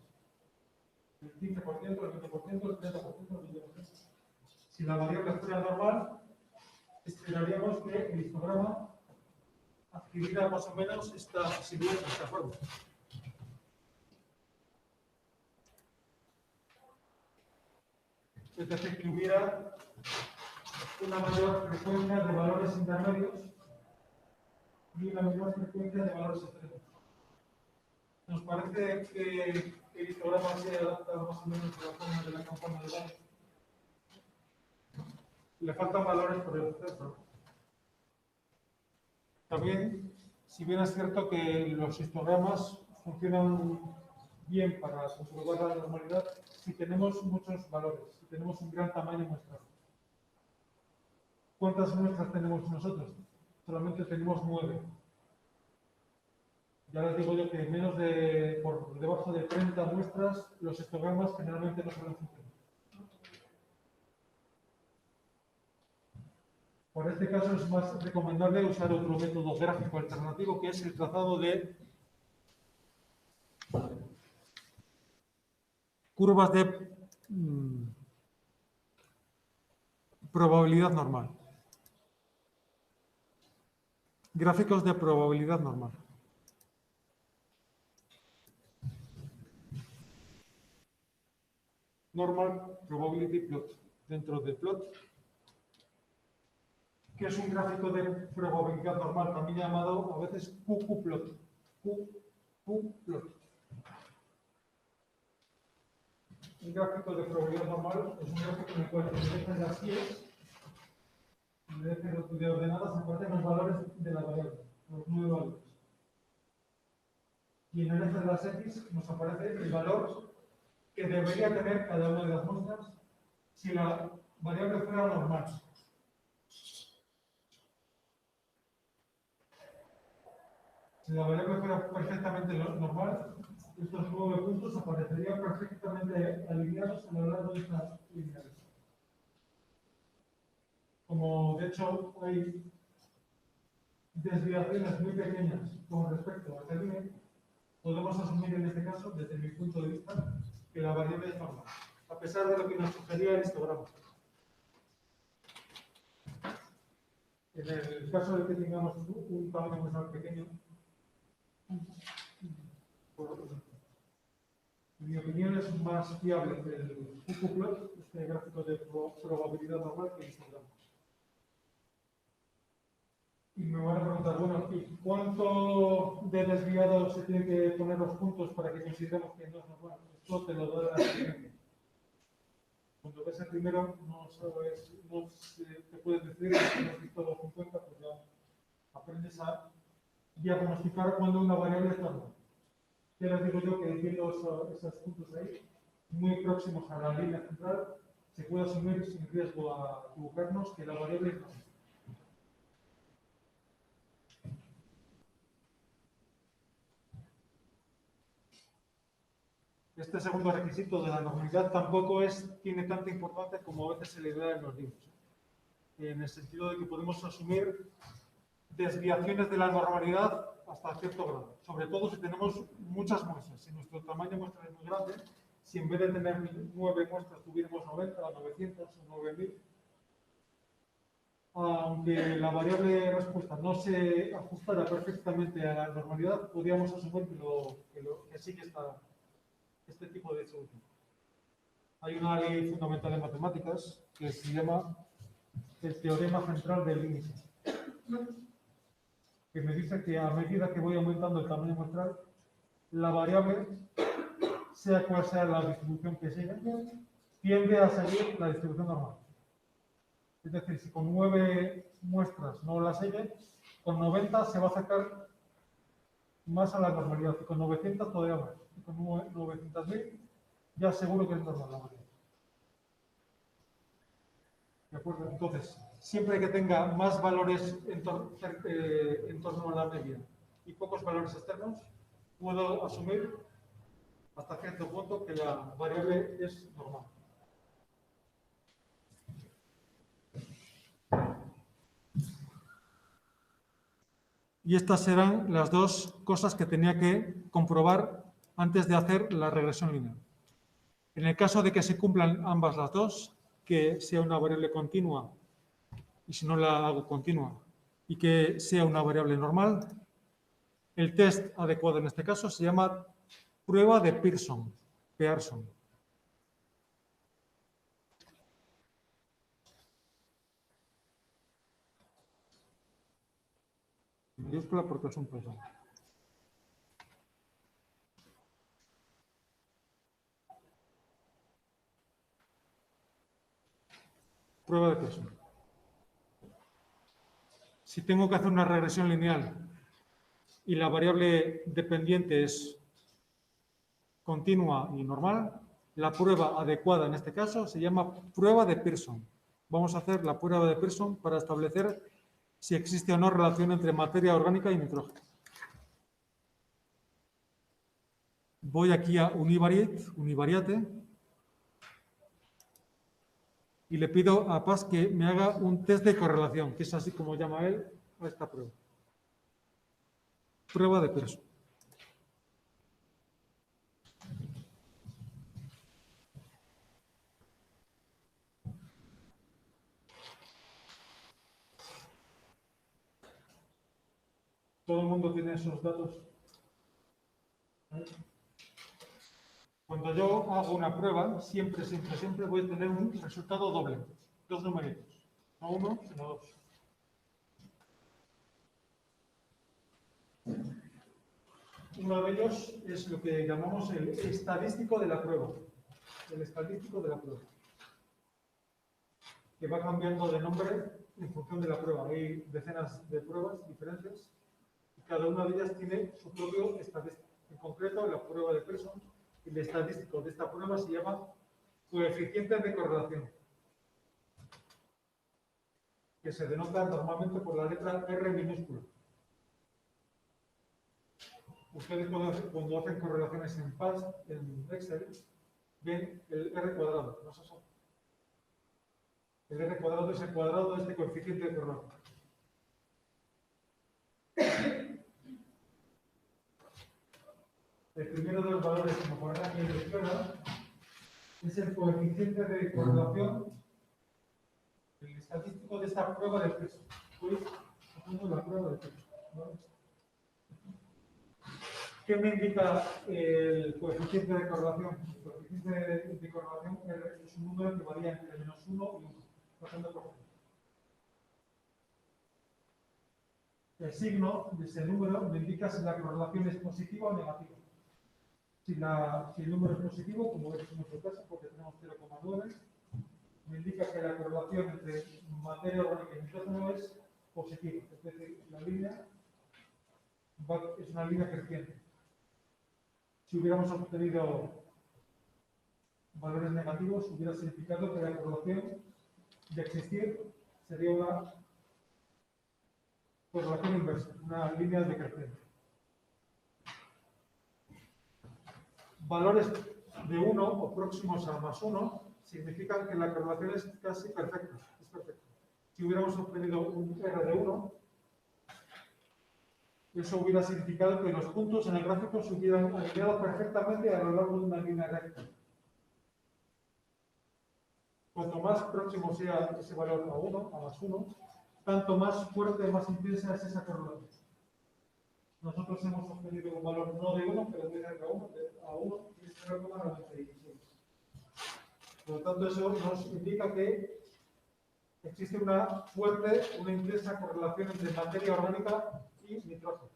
El 15%, el 20%, el 30%, el 20%. Si la variable fuera normal, esperaríamos que el histograma adquiriera más o menos esta silueta, esta forma. Es decir, que hubiera una mayor frecuencia de valores intermedios y una menor frecuencia de valores extremos. Nos parece que el histograma se adapta más o menos a la forma de la campana de Gauss. Le faltan valores por el exceso. También, si bien es cierto que los histogramas funcionan bien para comprobar la normalidad, si tenemos muchos valores, si tenemos un gran tamaño muestral. ¿Cuántas muestras tenemos nosotros? Solamente tenemos 9. Ya les digo yo que por debajo de 30 muestras, los histogramas generalmente no suelen funcionar. Por este caso es más recomendable usar otro método gráfico alternativo, que es el trazado de curvas de probabilidad normal. Gráficos de probabilidad normal. Normal Probability Plot. Dentro del plot, que es un gráfico de probabilidad normal, también llamado a veces QQ-plot. QQ-plot. Un gráfico de probabilidad normal es un gráfico en el cual en el eje de las Y, en el eje de ordenadas, aparecen los valores de la variable, los 9 valores. Y en el eje de las X nos aparece el valor que debería tener cada una de las muestras si la variable fuera normal. Si la variable fuera perfectamente normal, estos 9 puntos aparecerían perfectamente alineados a lo largo de esta línea. Como de hecho hay desviaciones muy pequeñas con respecto a esta línea, podemos asumir en este caso, desde mi punto de vista, que la variable es normal, a pesar de lo que nos sugería el histograma. En el caso de que tengamos un tamaño más pequeño, en mi opinión es más fiable que el QQ-plot, este gráfico de probabilidad normal, que el histograma. Y me van a preguntar, bueno, ¿y cuánto de desviado se tiene que poner los puntos para que consideremos que no es normal? Esto te lo da la experiencia. Cuando ves el primero, no te puedes decir que no has visto los 50, pues ya aprendes a diagnosticar cuando una variable es normal. Ya les digo yo que viendo esos puntos ahí, muy próximos a la línea central, se puede asumir sin riesgo a equivocarnos que la variable es normal. Este segundo requisito de la normalidad tampoco tiene tanta importancia como a veces se le da en los libros. En el sentido de que podemos asumir desviaciones de la normalidad hasta cierto grado, sobre todo si tenemos muchas muestras. Si nuestro tamaño de muestra es muy grande, si en vez de tener 9 muestras tuviéramos 90, 900 o 9000, aunque la variable respuesta no se ajustara perfectamente a la normalidad, podríamos asumir que sí que está este tipo de solución. Hay una ley fundamental de matemáticas que se llama el teorema central del índice, que me dice que a medida que voy aumentando el tamaño muestral, la variable, sea cual sea la distribución que siga, tiende a seguir la distribución normal. Es decir, si con 9 muestras no la sigue, con 90 se va a acercar más a la normalidad, y con 900 todavía más, y con 900.000 ya seguro que es normal la variable. ¿De acuerdo? Entonces, siempre que tenga más valores en torno a la media y pocos valores externos, puedo asumir hasta cierto punto que la variable es normal. Y estas serán las dos cosas que tenía que comprobar antes de hacer la regresión lineal. En el caso de que se cumplan ambas las dos, que sea una variable continua, y si no la hago continua, y que sea una variable normal, el test adecuado en este caso se llama prueba de Pearson. Mayúscula porque es un Pearson. Prueba de Pearson. Si tengo que hacer una regresión lineal y la variable dependiente es continua y normal, la prueba adecuada en este caso se llama prueba de Pearson. Vamos a hacer la prueba de Pearson para establecer si existe o no relación entre materia orgánica y nitrógeno. Voy aquí a Univariate, y le pido a Paz que me haga un test de correlación, que es así como llama él a esta prueba. Prueba de Pearson. ¿Todo el mundo tiene esos datos? Cuando yo hago una prueba, siempre voy a tener un resultado doble. Dos numeritos. No uno, sino dos. Uno de ellos es lo que llamamos el estadístico de la prueba. El estadístico de la prueba. Que va cambiando de nombre en función de la prueba. Hay decenas de pruebas diferentes y cada una de ellas tiene su propio estadístico. En concreto, la prueba de Pearson, el estadístico de esta prueba se llama coeficiente de correlación, que se denota normalmente por la letra R minúscula. Ustedes cuando hacen correlaciones en PAS, en Excel, ven el R cuadrado, ¿no es eso? El R cuadrado es el cuadrado de este coeficiente de correlación. El primero de los valores, como poner aquí en la izquierda, es el coeficiente de correlación, el estadístico de esta prueba de peso. Estoy haciendo la prueba de peso, ¿no? ¿Qué me indica el coeficiente de correlación? El coeficiente de correlación es un número que varía entre -1 y 1, pasando por 0. El signo de ese número me indica si la correlación es positiva o negativa. Si el número es positivo, como es en nuestro caso, porque tenemos 0,9, me indica que la correlación entre materia orgánica y nitrógeno es positiva. Es decir, la línea es una línea creciente. Si hubiéramos obtenido valores negativos, hubiera significado que la correlación de existir sería una correlación inversa, una línea decreciente. Valores de 1 o próximos a +1 significan que la correlación es casi perfecta. Es perfecta. Si hubiéramos obtenido un R de 1, eso hubiera significado que los puntos en el gráfico se hubieran alineado perfectamente a lo largo de una línea recta. Cuanto más próximo sea ese valor a 1, a más 1, tanto más fuerte, más intensa es esa correlación. Nosotros hemos obtenido un valor no de 1, pero muy cerca a 1, y es 0,96. Por lo tanto, eso nos indica que existe una fuerte, una intensa correlación entre materia orgánica y nitrógeno.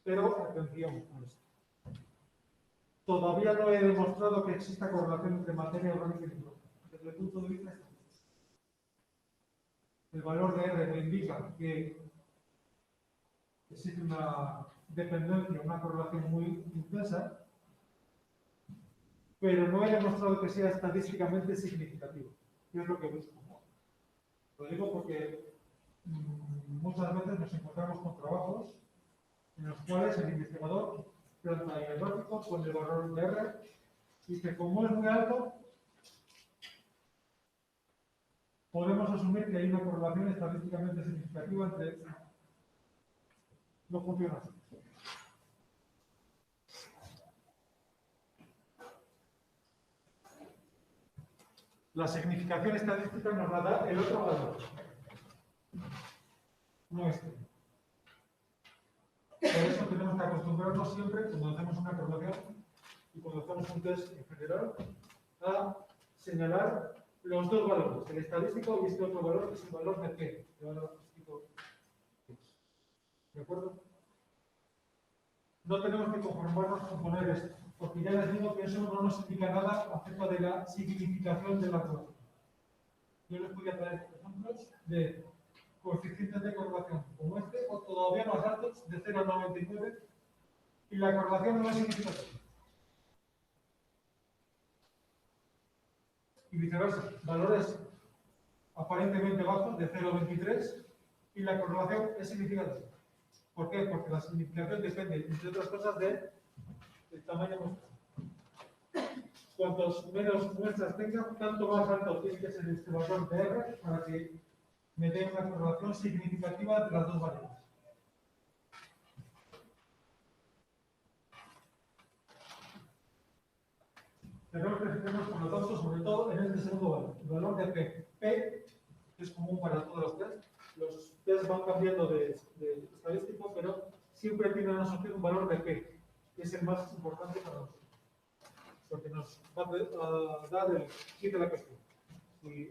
Pero, atención a esto. Todavía no he demostrado que exista correlación entre materia orgánica y nitrógeno. Desde el punto de vista estadístico. El valor de R me indica que existe una dependencia, una correlación muy intensa, pero no he demostrado que sea estadísticamente significativo. ¿Qué es lo que busco? Lo digo porque muchas veces nos encontramos con trabajos en los cuales el investigador planta en el gráfico con el valor de R y que como es muy alto, podemos asumir que hay una correlación estadísticamente significativa entre... No funciona así. La significación estadística nos la da el otro valor, no este. Por eso tenemos que acostumbrarnos siempre, cuando hacemos una correlación y cuando hacemos un test en general, a señalar los dos valores, el estadístico y este otro valor, que es el valor de P. ¿De acuerdo? No tenemos que conformarnos con poner esto, porque ya les digo que eso no nos indica nada acerca de la significación de la correlación. Yo les podría traer ejemplos de coeficientes de correlación como este, o todavía más altos, de 0,99, y la correlación no es significativa. Y viceversa, valores aparentemente bajos, de 0,23, y la correlación es significativa. ¿Por qué? Porque la significación depende, entre otras cosas, del tamaño muestral. Cuantos menos muestras tenga, tanto más alto tiene que ser este valor de R para que me dé una correlación significativa entre las dos variables. Tenemos que fijarnos, por lo tanto, sobre todo en este segundo valor, el valor de P. P es común para todos los test. Los test van cambiando de estadístico, pero siempre tienen asociado un valor de P, que es el más importante para nosotros. Porque nos va a dar el kit de la cuestión. Si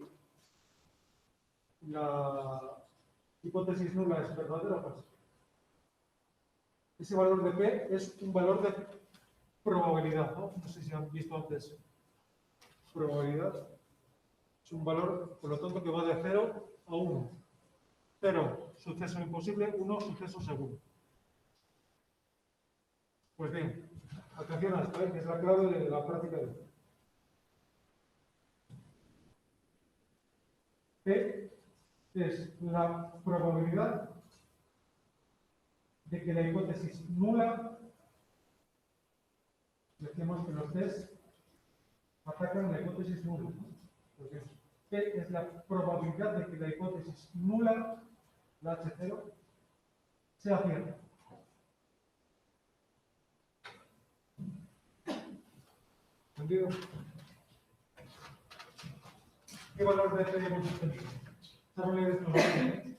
la hipótesis nula es verdadera o falsa. Ese valor de P es un valor de probabilidad, ¿no? No sé si han visto antes probabilidad. Es un valor, por lo tanto, que va de 0 a 1. 0, suceso imposible, 1, suceso seguro. Pues bien, atención a esto, que es la clave de la práctica de hoy. P es la probabilidad de que la hipótesis nula, decimos que los test atacan la hipótesis nula. Pues bien, P es la probabilidad de que la hipótesis nula, la H0, sea cierta. ¿Entendido? ¿Qué valor de P hemos obtenido? ¿Saben leer estos valores?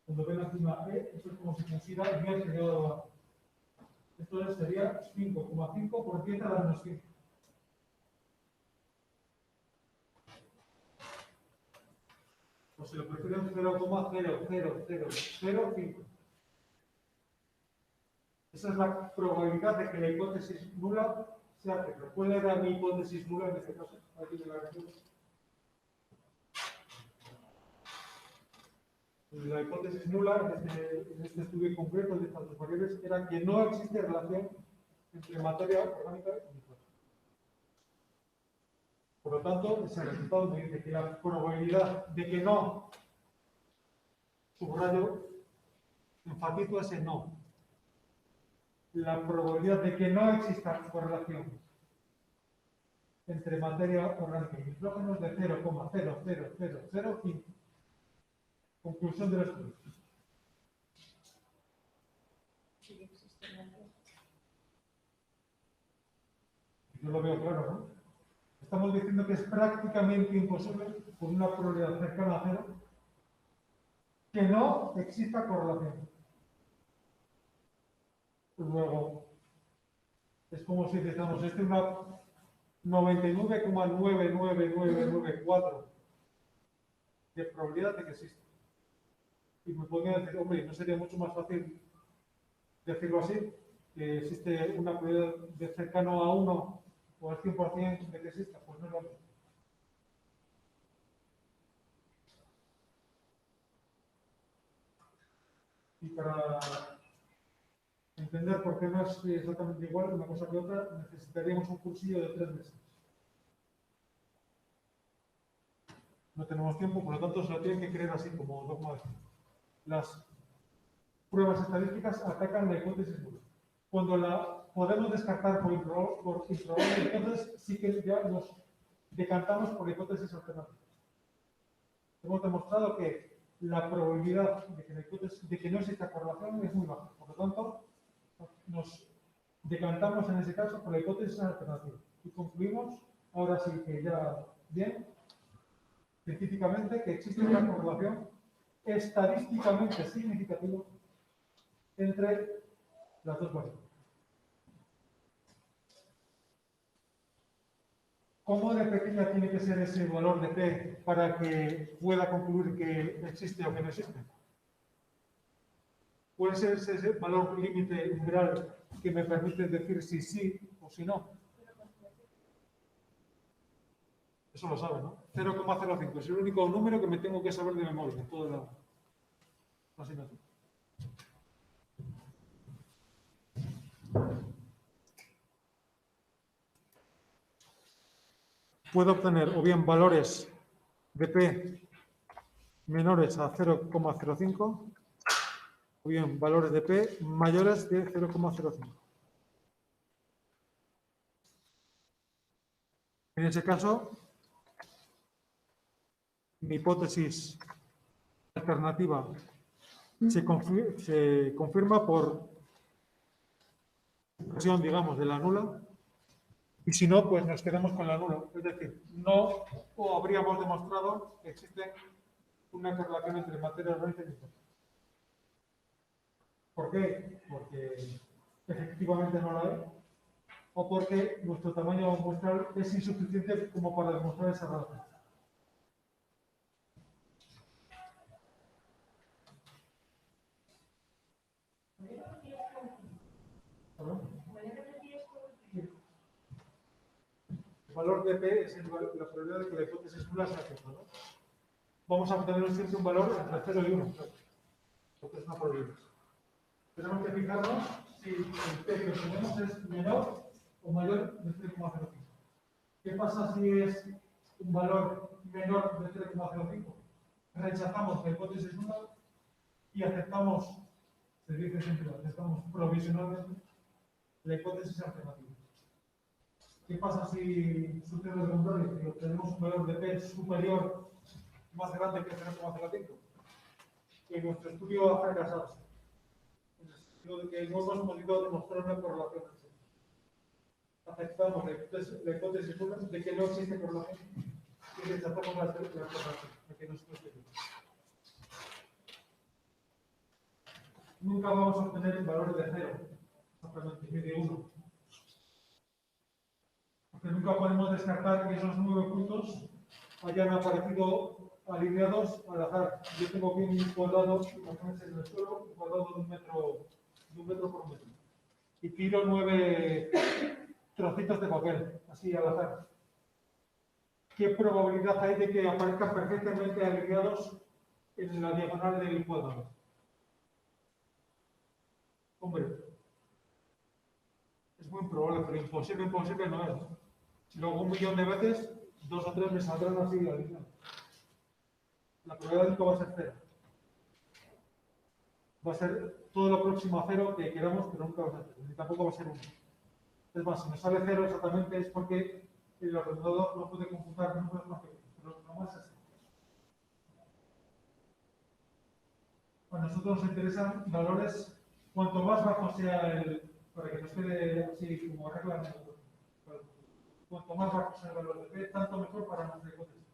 Cuando ven encima E, esto es como si pusiera 10 elevado a abajo. Esto sería 5,5 por 10 a la menos 5. O si lo prefieren, 0,00005. Esa es la probabilidad de que la hipótesis nula sea cierta. ¿Cuál era mi hipótesis nula en este caso? Aquí me la refiero. La hipótesis nula en este estudio concreto de estas dos variables era que no existe relación entre materia orgánica y nitrógeno. Por lo tanto, ese resultado me dice que la probabilidad de que no, subrayo, enfatizo ese no, la probabilidad de que no exista correlación entre materia orgánica y nitrógeno es de 0,00005. Conclusión del estudio. Yo lo veo claro, ¿no? Estamos diciendo que es prácticamente imposible, con una probabilidad cercana a cero, que no exista correlación. Luego, es como si decíamos, este es una 99,99994 de probabilidad de que exista. Y me podría decir, hombre, ¿no sería mucho más fácil decirlo así? Que existe una probabilidad de cercano a 1 o al 100% de que exista. Pues no es lo mismo. Y para entender por qué no es exactamente igual una cosa que otra, necesitaríamos un cursillo de 3 meses. No tenemos tiempo, por lo tanto se lo tienen que creer así, como dogma de fe. Las pruebas estadísticas atacan la hipótesis nula. Cuando la podemos descartar por improbable, entonces sí que ya nos decantamos por hipótesis alternativas. Hemos demostrado que la probabilidad de que no exista correlación es muy baja. Por lo tanto, nos decantamos en ese caso por la hipótesis alternativa. Y concluimos, ahora sí que ya bien, científicamente, que existe una correlación estadísticamente significativa entre las dos variables. ¿Cómo de pequeña tiene que ser ese valor de P para que pueda concluir que existe o que no existe? ¿Puede ser ese valor límite umbral que me permite decir si sí o si no? Eso lo sabe, ¿no? 0,05 es el único número que me tengo que saber de memoria en toda la asignatura. Puedo obtener o bien valores de P menores a 0,05 o bien valores de P mayores de 0,05. En ese caso, mi hipótesis alternativa se confirma por expresión, digamos, de la nula, y si no, pues nos quedamos con la nula. Es decir, no habríamos demostrado que existe una correlación entre materia orgánica y tiempo. ¿Por qué? Porque efectivamente no la hay, o porque nuestro tamaño muestral es insuficiente como para demostrar esa relación. El valor de P es la probabilidad de que la hipótesis nula sea cierta, ¿no? Vamos a obtener siempre un valor entre 0 y 1, claro, porque es una probabilidad. Tenemos que fijarnos si el P que obtenemos es menor o mayor de 0,05. ¿Qué pasa si es un valor menor de 0,05? Rechazamos la hipótesis nula y aceptamos, se dice siempre, aceptamos provisionalmente la hipótesis alternativa. ¿Qué pasa si sucede lo contrario? Si obtenemos un valor de P superior, más grande que 0,05? Que nuestro estudio ha fracasado. En el sentido de que no hemos podido demostrar una correlación. Aceptamos la hipótesis nula de que no existe correlación y rechazamos la correlación de que no existe. Nunca vamos a obtener valores de 0, exactamente, ni de 1. Porque nunca podemos descartar que esos 9 puntos hayan aparecido alineados al azar. Yo tengo aquí un cuadrado, imagínense en el suelo, un cuadrado de un metro por metro. Y tiro 9 trocitos de papel, así al azar. ¿Qué probabilidad hay de que aparezcan perfectamente alineados en la diagonal del cuadrado? Hombre, es muy improbable, pero imposible no es. Luego 1.000.000 de veces, 2 o 3 me saldrán así alineados. La probabilidad nunca va a ser 0. Va a ser todo lo próximo a 0 que queramos, pero nunca va a ser 0. Ni tampoco va a ser 1. Es más, si nos sale 0 exactamente es porque el ordenador no puede computar números más pequeños, pero no más así. A nosotros nos interesan valores cuanto más bajo sea para que nos quede así como regla, cuanto más bajo sea el valor de P, tanto mejor para nuestra hipótesis.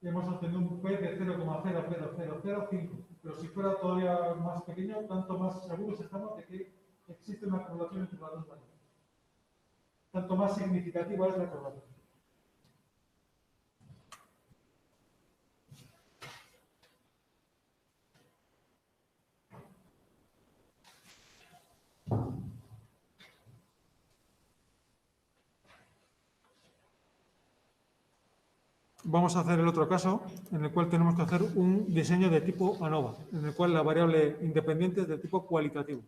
Hemos obtenido un P de 0,00005, pero si fuera todavía más pequeño, tanto más seguros estamos de que existe una correlación entre las dos variables. Tanto más significativa es la correlación. Vamos a hacer el otro caso, en el cual tenemos que hacer un diseño de tipo ANOVA, en el cual la variable independiente es de tipo cualitativo.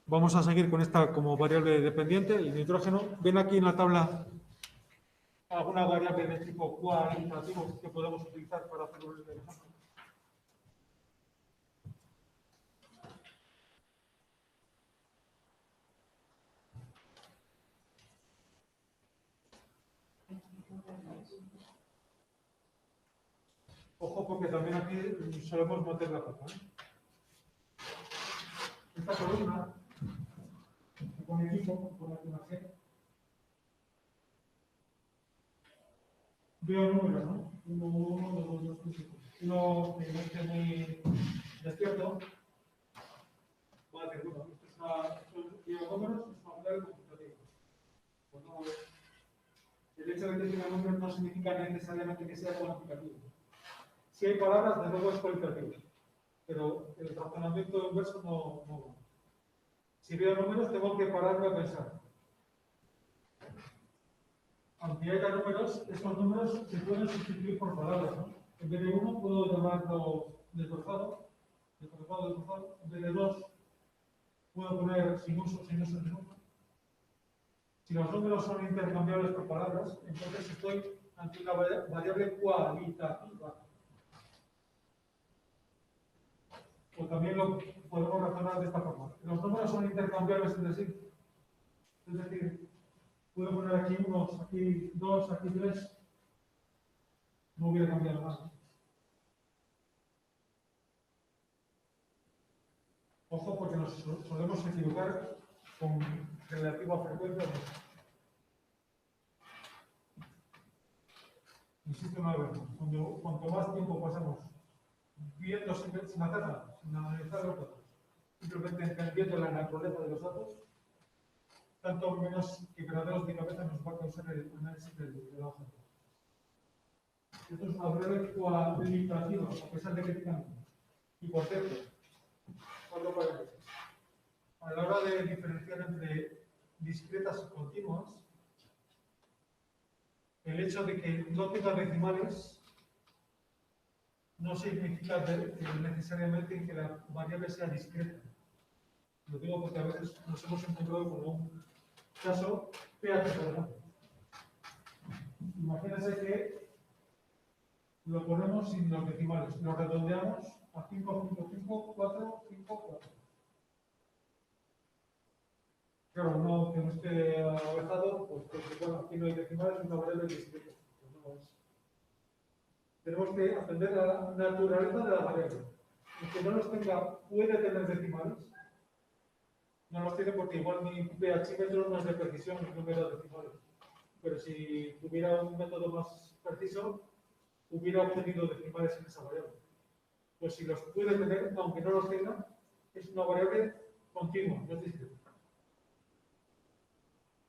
Vamos a seguir con esta como variable dependiente, el nitrógeno. Ven aquí en la tabla alguna variable de tipo cualitativo que podemos utilizar para hacer el ejemplo. Ojo, porque también aquí solemos meter la foto. Esta columna, con equipo, con aquí una G, veo números, ¿no? 1, 1, 2, 2, 3, 5. Uno que muy despierto va a decir, bueno, esto es números, es una variable computativa. Bueno, el hecho de que tenga números no significa necesariamente que sea cuantitativo. Si hay palabras, de nuevo es cualitativo, pero el razonamiento inverso no. Si veo números, tengo que pararme a pensar. Aunque haya números, estos números se pueden sustituir por palabras, ¿no? En vez de 1 puedo llamarlo desbrozado. En vez de 2 puedo poner sin uso, sin uso. Si los números son intercambiables por palabras, entonces estoy ante una variable cualitativa. O también lo podemos razonar de esta forma. Los números son intercambiables entre sí. Es decir, puedo poner aquí unos, aquí 2, aquí 3. No hubiera cambiado nada. Ojo, porque nos solemos equivocar con relativa frecuencia. Insisto una vez, cuanto más tiempo pasamos viendo sin hacer nada, sin analizar los datos, simplemente entendiendo la naturaleza de los datos, tanto menos quebraderos de cabeza nos va a causar el análisis de la hoja. Esto es una breve cualitativa, a pesar de que tengan. Y por cierto, cuando a la hora de diferenciar entre discretas y continuas, el hecho de que no tenga decimales no significa necesariamente que la variable sea discreta. Lo digo porque a veces nos hemos encontrado con un caso pH, por ejemplo. Imagínense que lo ponemos sin los decimales, lo redondeamos a 5,5,5, 4, 5, 4. Claro, no que no esté abejado, pues porque bueno, aquí no hay decimales, es una variable discreta. Pues no es. Tenemos que atender a la naturaleza de la variable. Aunque no los tenga, puede tener decimales. No los tiene porque igual mi pHímetro no es de precisión ni número decimales. Pero si tuviera un método más preciso, hubiera obtenido decimales en esa variable. Pues si los puede tener, aunque no los tenga, es una variable continua, no es discreta.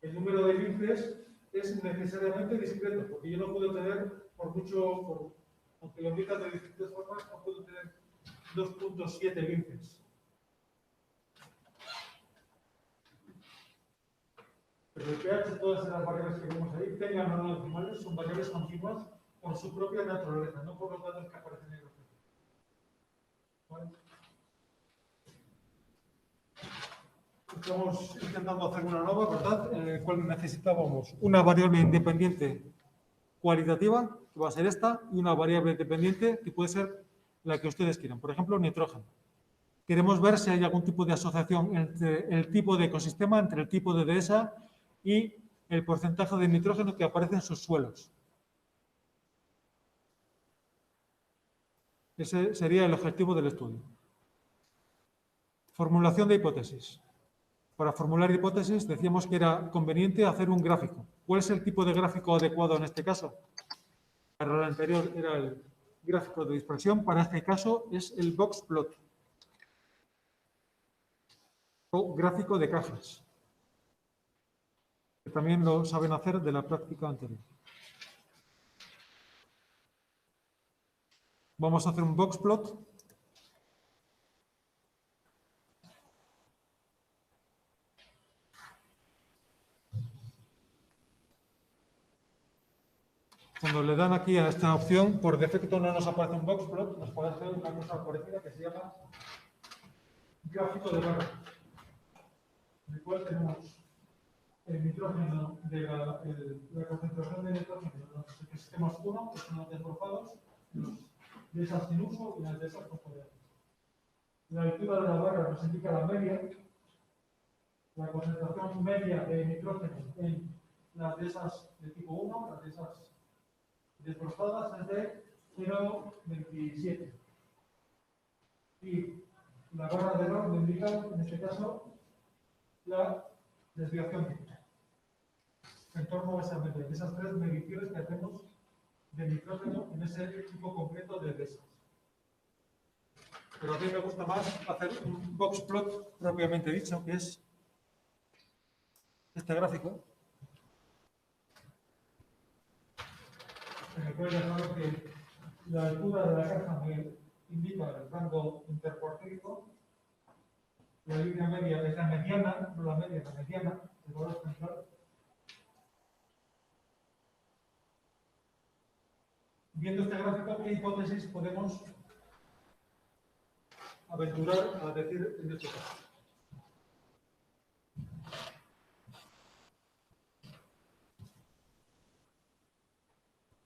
El número de linces es necesariamente discreto, porque yo no puedo tener, aunque lo midan de distintas formas, no puedo tener 2.7 linces. Pero el pH, todas las variables que vemos ahí, tengan o no decimales, son variables continuas por su propia naturaleza, no por los datos que aparecen en el objeto. ¿Vale? Estamos intentando hacer una nueva, ¿verdad? En la cual necesitábamos una variable independiente cualitativa, que va a ser esta, y una variable dependiente, que puede ser la que ustedes quieran. Por ejemplo, nitrógeno. Queremos ver si hay algún tipo de asociación entre el tipo de ecosistema, entre el tipo de dehesa y el porcentaje de nitrógeno que aparece en sus suelos. Ese sería el objetivo del estudio. Formulación de hipótesis. Para formular hipótesis decíamos que era conveniente hacer un gráfico. ¿Cuál es el tipo de gráfico adecuado en este caso? Para el anterior era el gráfico de dispersión, para este caso es el box plot o gráfico de cajas, que también lo saben hacer de la práctica anterior. Vamos a hacer un box plot. Cuando le dan aquí a esta opción, por defecto no nos aparece un box plot, nos puede hacer una cosa parecida que se llama gráfico de barra, en el cual tenemos el nitrógeno de la concentración de nitrógeno de los ecosistemas 1, que son los desbrozados, los de esas sin uso y las de esas con poder. La altura de la barra nos indica la media, la concentración media de nitrógeno en las de esas de tipo 1, las de esas desbrozadas es de 0,27. Y la barra de error me indica, en este caso, la desviación típica. En torno a esa media, de esas tres mediciones que hacemos de nitrógeno en ese tipo concreto de desas. Pero a mí me gusta más hacer un box plot propiamente dicho, que es este gráfico, en el cual ya sabemos que la altura de la caja me indica el rango intercuartílico, la línea media es la mediana, no la media, la mediana, el valor central. Viendo este gráfico, ¿qué hipótesis podemos aventurar a decir en este caso?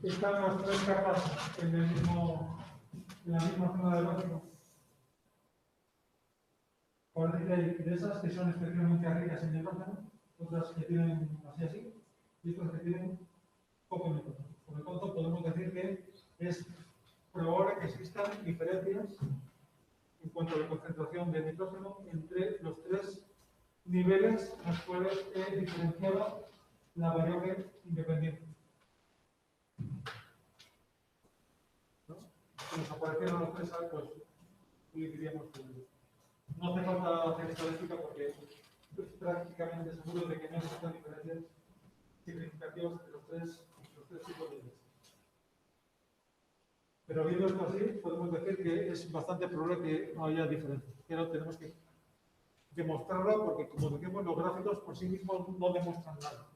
Están las tres capas en la misma zona del gráfico. Parece que hay de esas que son especialmente ricas en nitrógeno, otras que tienen así, y otras que tienen poco nitrógeno. Por lo tanto, podemos decir que es probable que existan diferencias en cuanto a la concentración de nitrógeno entre los tres niveles en los cuales he diferenciado la variable independiente. ¿No? Si nos aparecieron los tres, pues diríamos que no hace falta hacer estadística porque es prácticamente seguro de que no existen diferencias significativas entre los tres tipos de ingresos. Pero viendo esto así, podemos decir que es bastante probable que no haya diferencias. Pero tenemos que demostrarlo porque, como decimos, los gráficos por sí mismos no demuestran nada.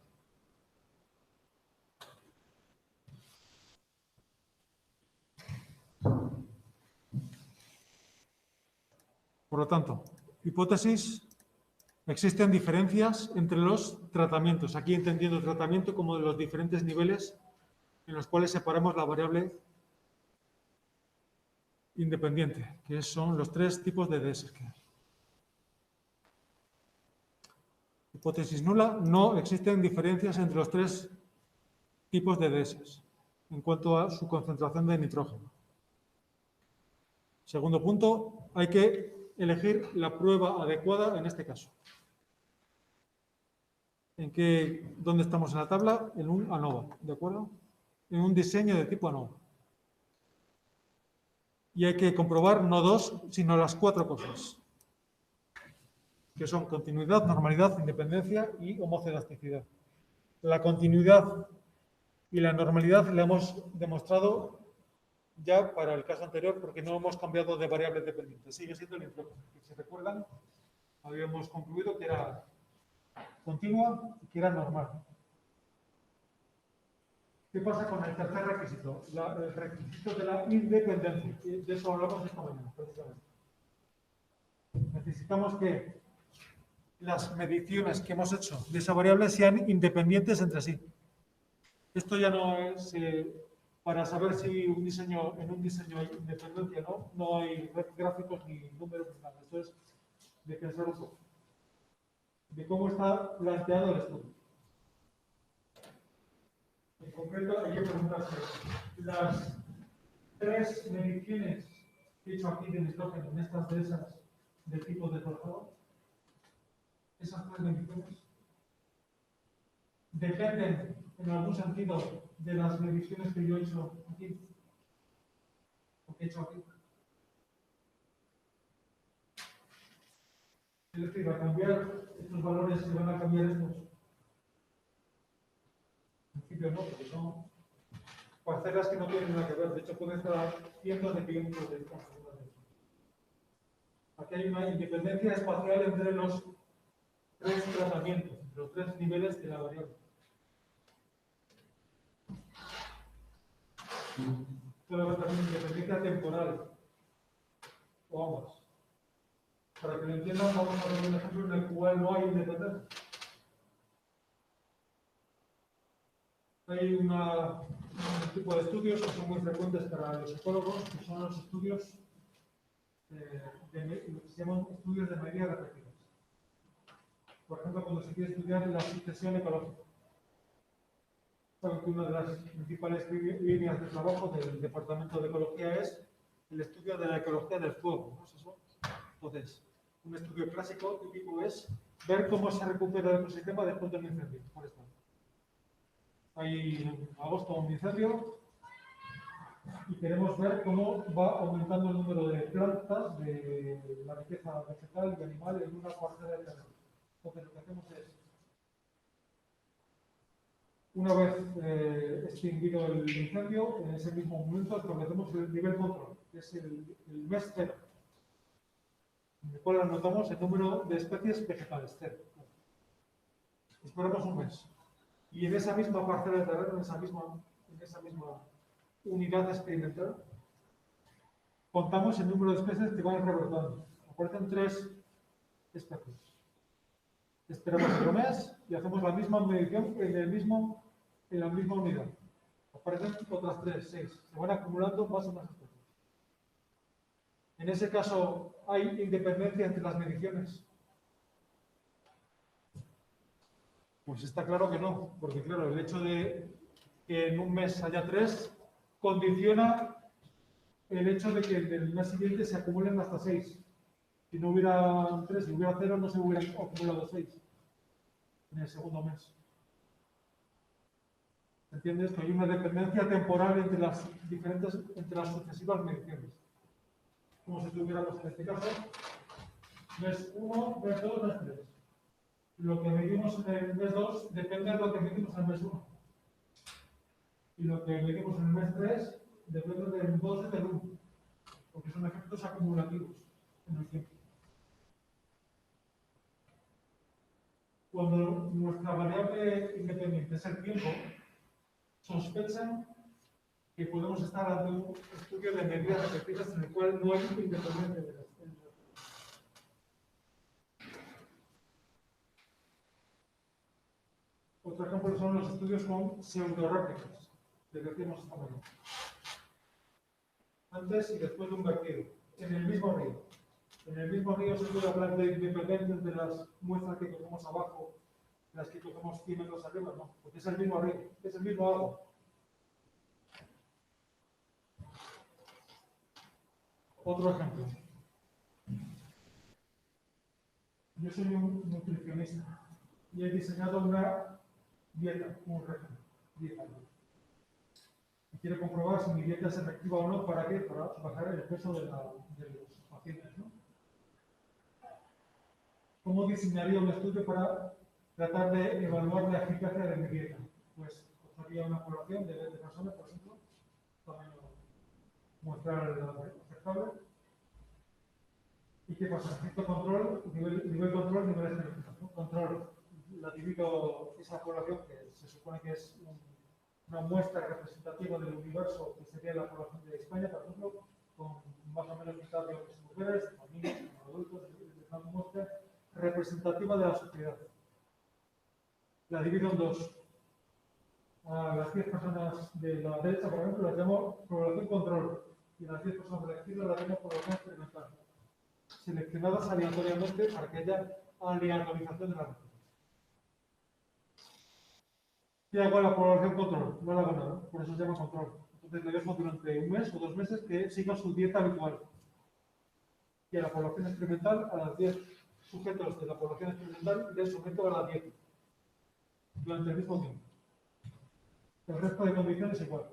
Por lo tanto, hipótesis, existen diferencias entre los tratamientos. Aquí entendiendo el tratamiento como de los diferentes niveles en los cuales separamos la variable independiente, que son los tres tipos de DS. Hipótesis nula, no existen diferencias entre los tres tipos de DS en cuanto a su concentración de nitrógeno. Segundo punto, hay que elegir la prueba adecuada en este caso. ¿Dónde estamos en la tabla? En un ANOVA, ¿de acuerdo? En un diseño de tipo ANOVA. Y hay que comprobar no dos, sino las cuatro cosas, que son continuidad, normalidad, independencia y homocedasticidad. La continuidad y la normalidad la hemos demostrado ya para el caso anterior porque no hemos cambiado de variable dependiente. Sigue siendo el nitrógeno. Si se recuerdan, habíamos concluido que era continua y que era normal. ¿Qué pasa con el tercer requisito? El requisito de la independencia. De eso hablamos esta mañana, precisamente. Necesitamos que las mediciones que hemos hecho de esa variable sean independientes entre sí. Esto ya no es para saber si en un diseño hay independencia o no. No hay gráficos ni números ni nada. Esto es de pensar un poco. De cómo está planteado el estudio. En concreto, hay que preguntarse, las 3 mediciones que he hecho aquí de nitrógeno en estas dehesas de tipo deforzado, esas 3 mediciones, dependen en algún sentido de las mediciones que yo he hecho aquí, o que he hecho aquí. Es decir, al cambiar estos valores, se van a cambiar estos. En principio no, porque son parcelas que no tienen nada que ver. De hecho, pueden estar a cientos de kilómetros de distancia. Aquí hay una independencia espacial entre los 3 tratamientos, entre los 3 niveles de la variable. Puede haber también independencia temporal, o ambas. Para que lo entiendan, vamos a ver un ejemplo en el cual no hay independencia. Hay un tipo de estudios que son muy frecuentes para los ecólogos, que son los estudios que se llaman estudios de medidas repetidas. Por ejemplo, cuando se quiere estudiar la sucesión ecológica. Saben que una de las principales líneas de trabajo del Departamento de Ecología es el estudio de la ecología del fuego, ¿no es eso? Entonces, un estudio clásico típico es ver cómo se recupera el ecosistema después de un incendio forestal. Hay en agosto un incendio y queremos ver cómo va aumentando el número de plantas, de la riqueza vegetal y animal en una parcela de terreno. Entonces, lo que hacemos es, una vez extinguido el incendio, en ese mismo momento establecemos el nivel control, que es el mes cero, en el cual anotamos el número de especies vegetales, cero. Esperamos un mes. Y en esa misma parcela de terreno, en esa misma unidad experimental, contamos el número de especies que van rebrotando. Aparecen 3 especies. Esperamos otro mes y hacemos la misma medición en la misma unidad. Aparecen otras 3, 6. Se van acumulando más y más especies. En ese caso, ¿hay independencia entre las mediciones? Pues está claro que no, porque claro, el hecho de que en un mes haya 3 condiciona el hecho de que en el mes siguiente se acumulen hasta 6. Si no hubiera 3, si hubiera 0, no se hubieran acumulado 6 en el segundo mes. ¿Entiendes? Que hay una dependencia temporal entre las sucesivas mediciones. Como si tuviéramos en este caso mes 1, mes 2, mes 3. Lo que medimos en el mes 2 depende de lo que medimos en el mes 1. Y lo que medimos en el mes 3 depende del 2 y del 1. Porque son efectos acumulativos en el tiempo. Cuando nuestra variable independiente es el tiempo, sospechan que podemos estar ante un estudio de medidas repetidas en el cual no hay independencia de las. Otro ejemplo son los estudios con pseudorréplicas, que decimos esta mañana. Antes y después de un vertido, en el mismo río. En el mismo río se puede hablar de independencia entre las muestras que cogemos abajo, las que cogemos 100 metros arriba, no, porque es el mismo río, es el mismo agua. Otro ejemplo. Yo soy un nutricionista y he diseñado una dieta, un régimen dietario. Y quiero comprobar si mi dieta es efectiva o no. ¿Para qué? Para bajar el peso de los pacientes, ¿no? ¿Cómo diseñaría un estudio para tratar de evaluar la eficacia de mi dieta? Pues cogería una población de 20 personas, por ejemplo, tamaño muestral aceptable. ¿Y qué pasa? Cierto control, nivel control, nivel estadístico, ¿no? Control, la divido esa población que se supone que es una muestra representativa del universo, que sería la población de España, por ejemplo, con más o menos mitad de hombres y mujeres, con niños, con adultos, una muestra representativa de la sociedad. La divido en 2. A las 10 personas de la derecha, por ejemplo, las llamo población control, y a las 10 personas de la izquierda las llamo población experimental, seleccionadas aleatoriamente para que haya aleatorización de la red. ¿Qué hago a la población control? No le hago nada, por eso se llama control. Entonces le dejo durante un mes o 2 meses que siga su dieta habitual. Y a la población experimental, a las 10 sujetos de la población experimental, les someto a la dieta durante el mismo tiempo. El resto de condiciones igual.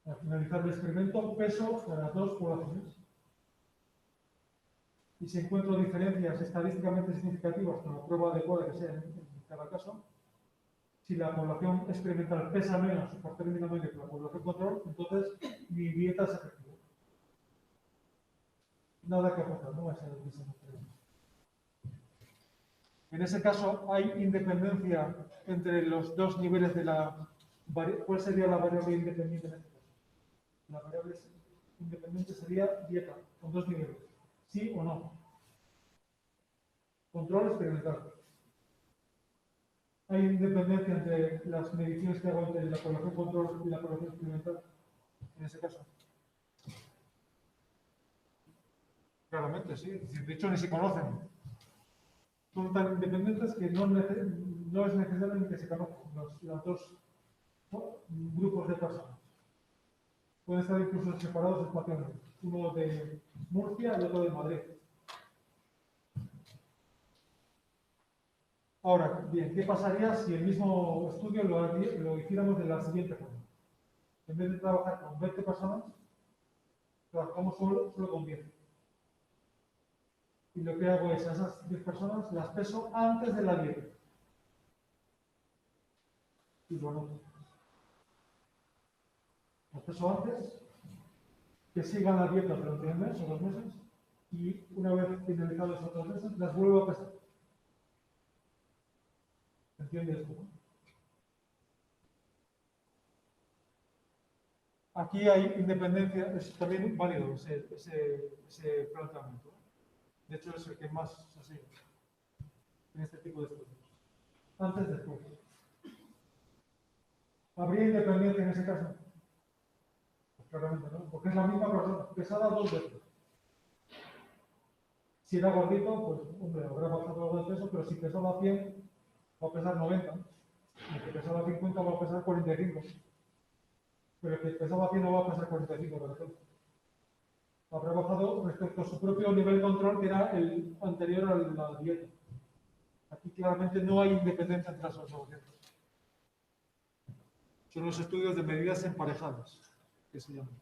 Al finalizar el experimento, peso para las 2 poblaciones. Y si encuentro diferencias estadísticamente significativas con la prueba adecuada que sea en cada caso, si la población experimental pesa menos por término medio que la población control, entonces mi dieta es efectiva. Nada que aportar, no va a ser el diseño. En ese caso, hay independencia entre los dos niveles de la... ¿Cuál sería la variable independiente en este caso? La variable independiente sería dieta, con 2 niveles. ¿Sí o no? Control experimental. ¿Hay independencia entre las mediciones que hago entre la población control y la población experimental? En ese caso. Claramente, sí. De hecho, ni se conocen. Son tan independientes que no es necesario ni que se conozcan los dos grupos de personas. Pueden estar incluso separados espacialmente. Uno de Murcia y otro de Madrid. Ahora, bien, ¿qué pasaría si el mismo estudio lo hiciéramos de la siguiente forma? En vez de trabajar con 20 personas, trabajamos solo con 10. Y lo que hago es a esas 10 personas las peso antes de la dieta. Y lo anoto. Las peso antes, que sigan la dieta durante un mes o 2 meses, y una vez finalizados esos 2 meses, las vuelvo a pesar. ¿Entiendes esto? Aquí hay independencia, es también válido ese planteamiento. De hecho, es el que más se sigue en este tipo de estudios. Antes, después. ¿Habría independencia en ese caso? Pues claramente no, porque es la misma persona, pesada 2 veces. Si era gordito, pues, hombre, habrá bajado algo de peso, pero si pesaba 100, va a pesar 90. Y el que pesaba 50 va a pesar 45. Pero el que pesaba 100 no va a pesar 45, por ejemplo. Habrá bajado respecto a su propio nivel de control, que era el anterior a la dieta. Aquí claramente no hay independencia entre las observaciones. Son los estudios de medidas emparejadas, que se llaman,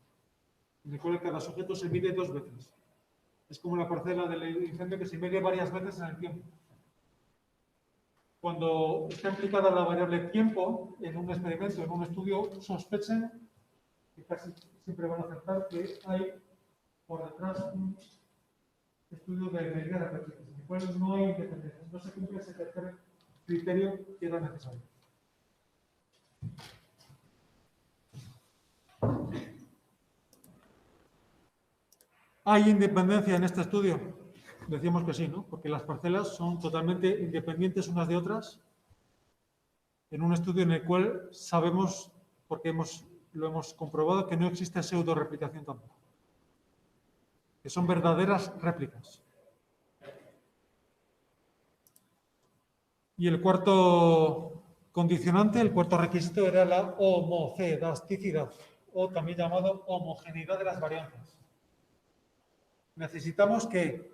en el cual cada sujeto se mide 2 veces. Es como la parcela del incendio que se mide varias veces en el tiempo. Cuando está implicada la variable tiempo en un experimento, en un estudio, sospechen, que casi siempre van a aceptar, que hay por detrás un estudio de medidas repetidas, en el cual no hay independencia, no se cumple ese tercer criterio que era necesario. ¿Hay independencia en este estudio? Decíamos que sí, ¿no? Porque las parcelas son totalmente independientes unas de otras en un estudio en el cual sabemos, porque lo hemos comprobado, que no existe pseudo-replicación tampoco. Que son verdaderas réplicas. Y el cuarto condicionante, el cuarto requisito era la homocedasticidad, o también llamado homogeneidad de las varianzas. Necesitamos que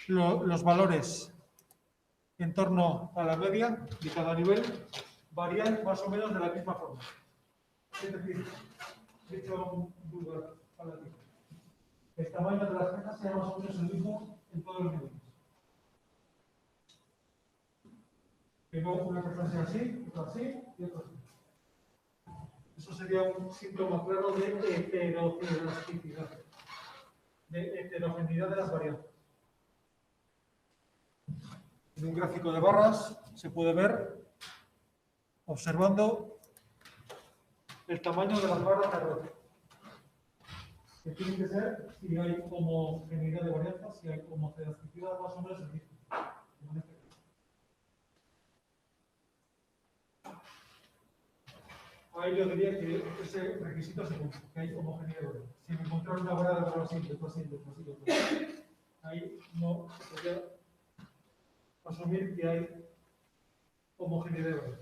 los valores en torno a la media de cada nivel varían más o menos de la misma forma. Es decir, dicho vulgar palatino, el tamaño de las cajas sea más o menos el mismo en todos los niveles. Que no una persona sea así, otra así y otra así. Eso sería un síntoma claro de heterogeneidad, de las variantes. En un gráfico de barras se puede ver observando el tamaño de las barras de roca. Que tiene que ser si hay homogeneidad de varianzas, si hay homocedasticidad más o menos el mismo. Ahí yo diría que ese requisito se cumple, que hay homogeneidad de varianzas. Si me encontrar una barra de valor así, ahí no se podría asumir que hay homogeneidad de valores.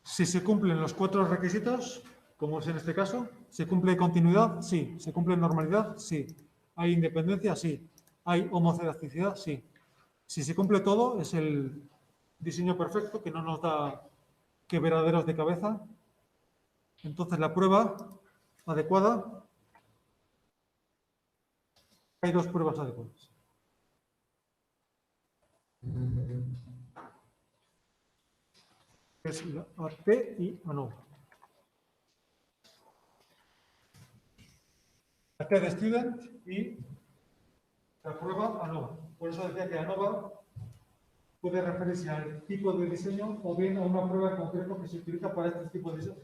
Si se cumplen los 4 requisitos, como es en este caso, ¿se cumple continuidad? Sí. ¿Se cumple normalidad? Sí. ¿Hay independencia? Sí. ¿Hay homocedasticidad? Sí. Si se cumple todo, es el diseño perfecto que no nos da quebraderos de cabeza. Entonces, la prueba adecuada, hay 2 pruebas adecuadas. Es la AT y ANOVA. AT de Student y la prueba ANOVA. Por eso decía que ANOVA puede referirse al tipo de diseño o bien a una prueba en concreto que se utiliza para este tipo de diseño.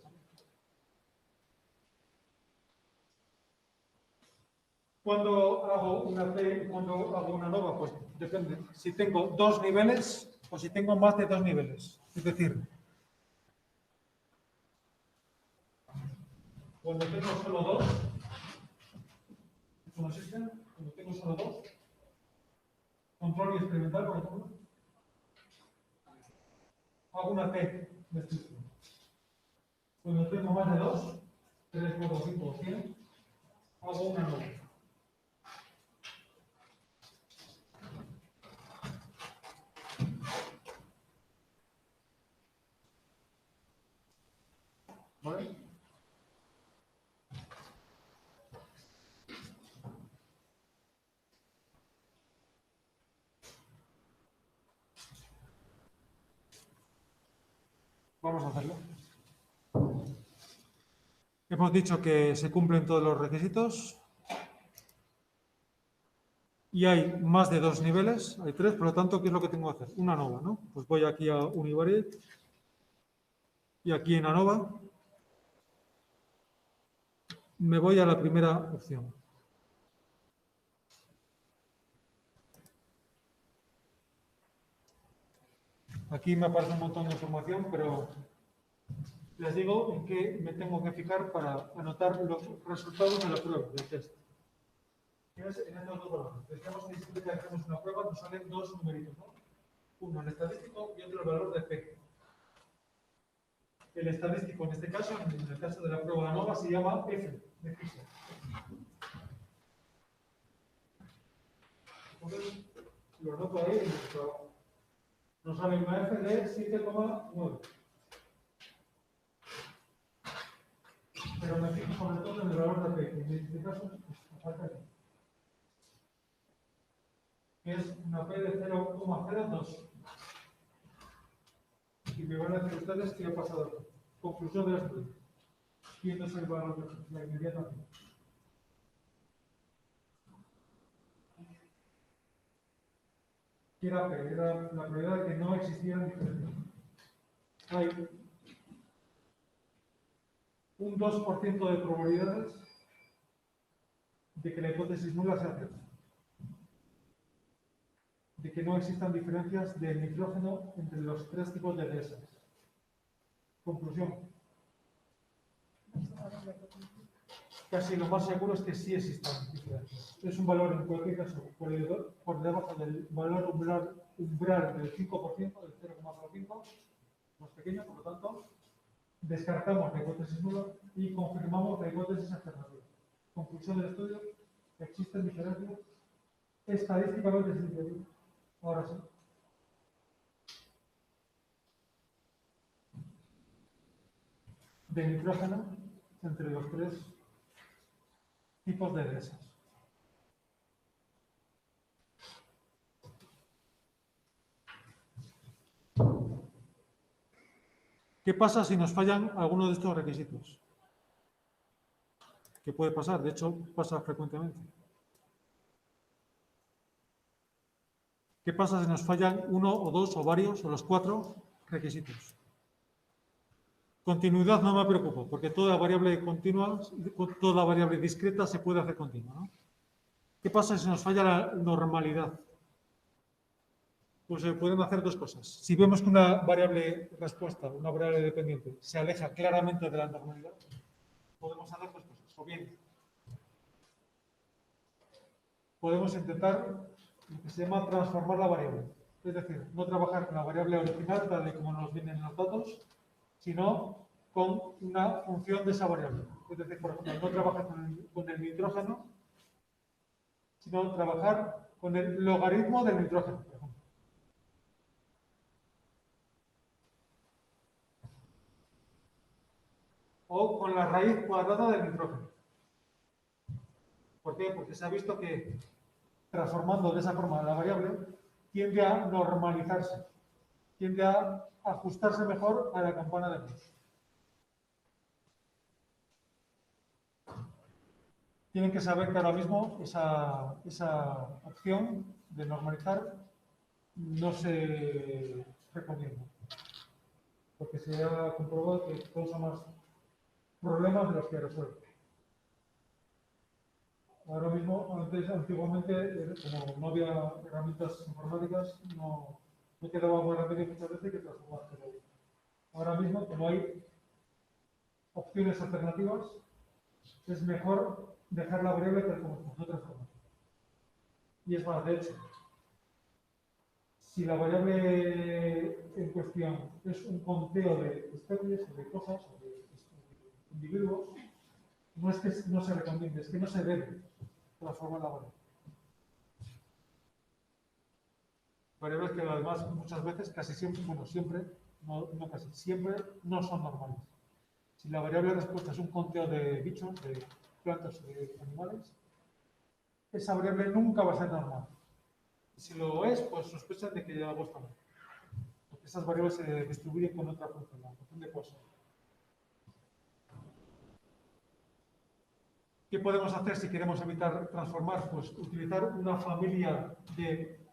¿Cuándo hago una P y cuándo hago una ANOVA? Pues depende. Si tengo 2 niveles o si tengo más de 2 niveles. Es decir, cuando tengo solo 2, ¿esto no existe? Cuando tengo solo 2, control y experimental, por ejemplo, hago una P de este tipo. Cuando tengo más de 2, 3, 4, 5 o 100, hago una ANOVA. ¿Vale? Vamos a hacerlo. Hemos dicho que se cumplen todos los requisitos y hay más de 2 niveles, hay 3, por lo tanto, ¿qué es lo que tengo que hacer? Una ANOVA, ¿no? Pues voy aquí a Univariate y aquí en ANOVA me voy a la primera opción. Aquí me aparece un montón de información, pero les digo en qué me tengo que fijar para anotar los resultados de la prueba, del test. Es en estos 2 valores. Decíamos que siempre que hacemos una prueba nos salen 2 numeritos, ¿no? Uno el estadístico y otro el valor de P. El estadístico, en este caso, en el caso de la prueba ANOVA, se llama F de Fisher. Entonces, lo noto ahí en el trabajo. Nos sale una F de 7,9. Pero me fijo sobre todo en el valor de P, que en este caso es falta aquí. Que es una P de 0,02. Y me van a decir ustedes qué ha pasado aquí. Conclusión del estudio. ¿Quién es el valor de la inmediata? ¿Qué era P? Era la probabilidad de que no existieran diferencias. Hay un 2% de probabilidades de que la hipótesis nula sea cierta. De que no existan diferencias de nitrógeno entre los 3 tipos de dehesas. Conclusión. Casi lo más seguro es que sí existan diferencias. Es un valor, en cualquier caso, por debajo del valor umbral del 5%, del 0,05, más pequeño, por lo tanto, descartamos la hipótesis nula y confirmamos la hipótesis alternativa. Conclusión del estudio, existen diferencias estadísticamente significativas. Ahora sí. De nitrógeno entre los 3 tipos de dehesas. ¿Qué pasa si nos fallan algunos de estos requisitos? ¿Qué puede pasar? De hecho, pasa frecuentemente. ¿Qué pasa si nos fallan 1 o 2 o varios o los 4 requisitos? Continuidad no me preocupo, porque toda variable continua, toda variable discreta se puede hacer continua, ¿no? ¿Qué pasa si nos falla la normalidad? Pues se pueden hacer dos cosas. Si vemos que una variable respuesta, una variable dependiente, se aleja claramente de la normalidad, podemos hacer dos cosas. O bien, podemos intentar lo que se llama transformar la variable. Es decir, no trabajar con la variable original, tal y como nos vienen los datos, sino con una función de esa variable. Es decir, por ejemplo, no trabajar con el nitrógeno, sino trabajar con el logaritmo del nitrógeno, por ejemplo. O con la raíz cuadrada del nitrógeno. ¿Por qué? Porque se ha visto que transformando de esa forma la variable tiende a normalizarse, tiende a ajustarse mejor a la campana de Gauss. Tienen que saber que ahora mismo esa opción de normalizar no se recomienda, porque se ha comprobado que causa más problemas de los que resuelve. Ahora mismo, antiguamente, como no había herramientas informáticas, no quedaba buen remedio muchas veces que transformar. Pero ahora mismo, como hay opciones alternativas, es mejor dejar la variable tal como está, no transformar. Y es más, de hecho, si la variable en cuestión es un conteo de especies o de cosas o de individuos, no es que no se recomiende, es que no se debe transformar la variable. Variables que además muchas veces, casi siempre, bueno, siempre, no casi, siempre no son normales. Si la variable respuesta es un conteo de bichos, de plantas o de animales, esa variable nunca va a ser normal. Y si lo es, pues sospechan de que algo está mal. Porque esas variables se distribuyen con otra función, la función de cosas. ¿Qué podemos hacer si queremos evitar transformar? Pues utilizar una familia de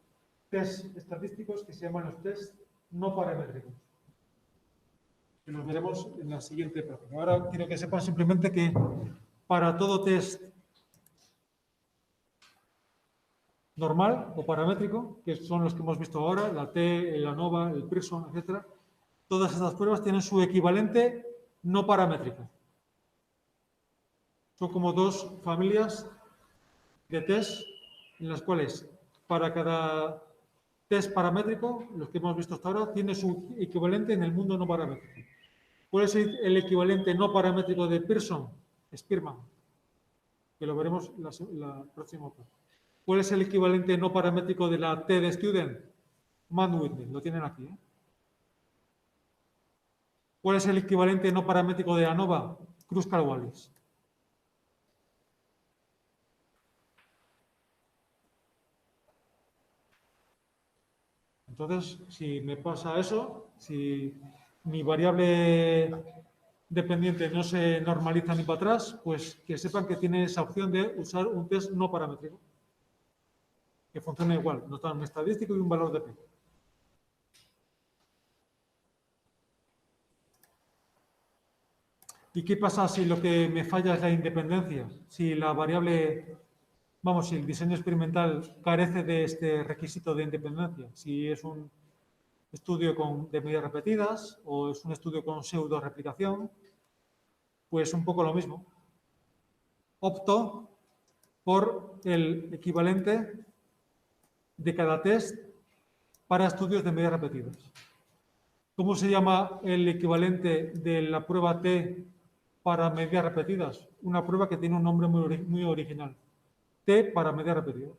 test estadísticos que se llaman los test no paramétricos. Que los veremos en la siguiente práctica. Ahora quiero que sepan simplemente que para todo test normal o paramétrico, que son los que hemos visto ahora, la T, el ANOVA, el Pearson, etc., todas estas pruebas tienen su equivalente no paramétrico. Son como dos familias de test en las cuales para cada test paramétrico, los que hemos visto hasta ahora, tiene su equivalente en el mundo no paramétrico. ¿Cuál es el equivalente no paramétrico de Pearson? Spearman, que lo veremos la próxima parte. ¿Cuál es el equivalente no paramétrico de la T de Student? Mann-Whitney, lo tienen aquí. ¿Cuál es el equivalente no paramétrico de ANOVA? Kruskal-Wallis. Entonces, si me pasa eso, si mi variable dependiente no se normaliza ni para atrás, pues que sepan que tiene esa opción de usar un test no paramétrico, que funciona igual, nos da un estadístico y un valor de P. ¿Y qué pasa si lo que me falla es la independencia? Si la variable, vamos, si el diseño experimental carece de este requisito de independencia, si es un estudio de medidas repetidas o es un estudio con pseudo replicación, pues un poco lo mismo. Opto por el equivalente de cada test para estudios de medidas repetidas. ¿Cómo se llama el equivalente de la prueba T para medidas repetidas? Una prueba que tiene un nombre muy original. T para medidas repetidas.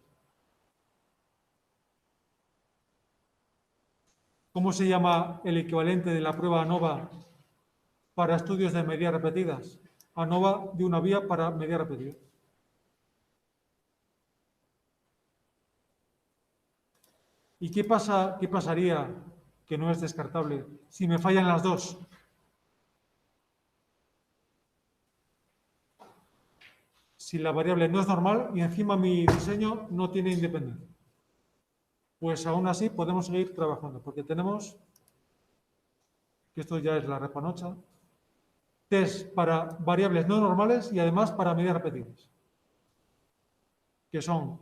¿Cómo se llama el equivalente de la prueba ANOVA para estudios de medidas repetidas? ANOVA de una vía para medidas repetidas. ¿Y qué pasaría, que no es descartable, si me fallan las dos? Si la variable no es normal y encima mi diseño no tiene independencia. Pues aún así podemos seguir trabajando, porque tenemos, que esto ya es la repanocha, test para variables no normales y además para medidas repetidas, que son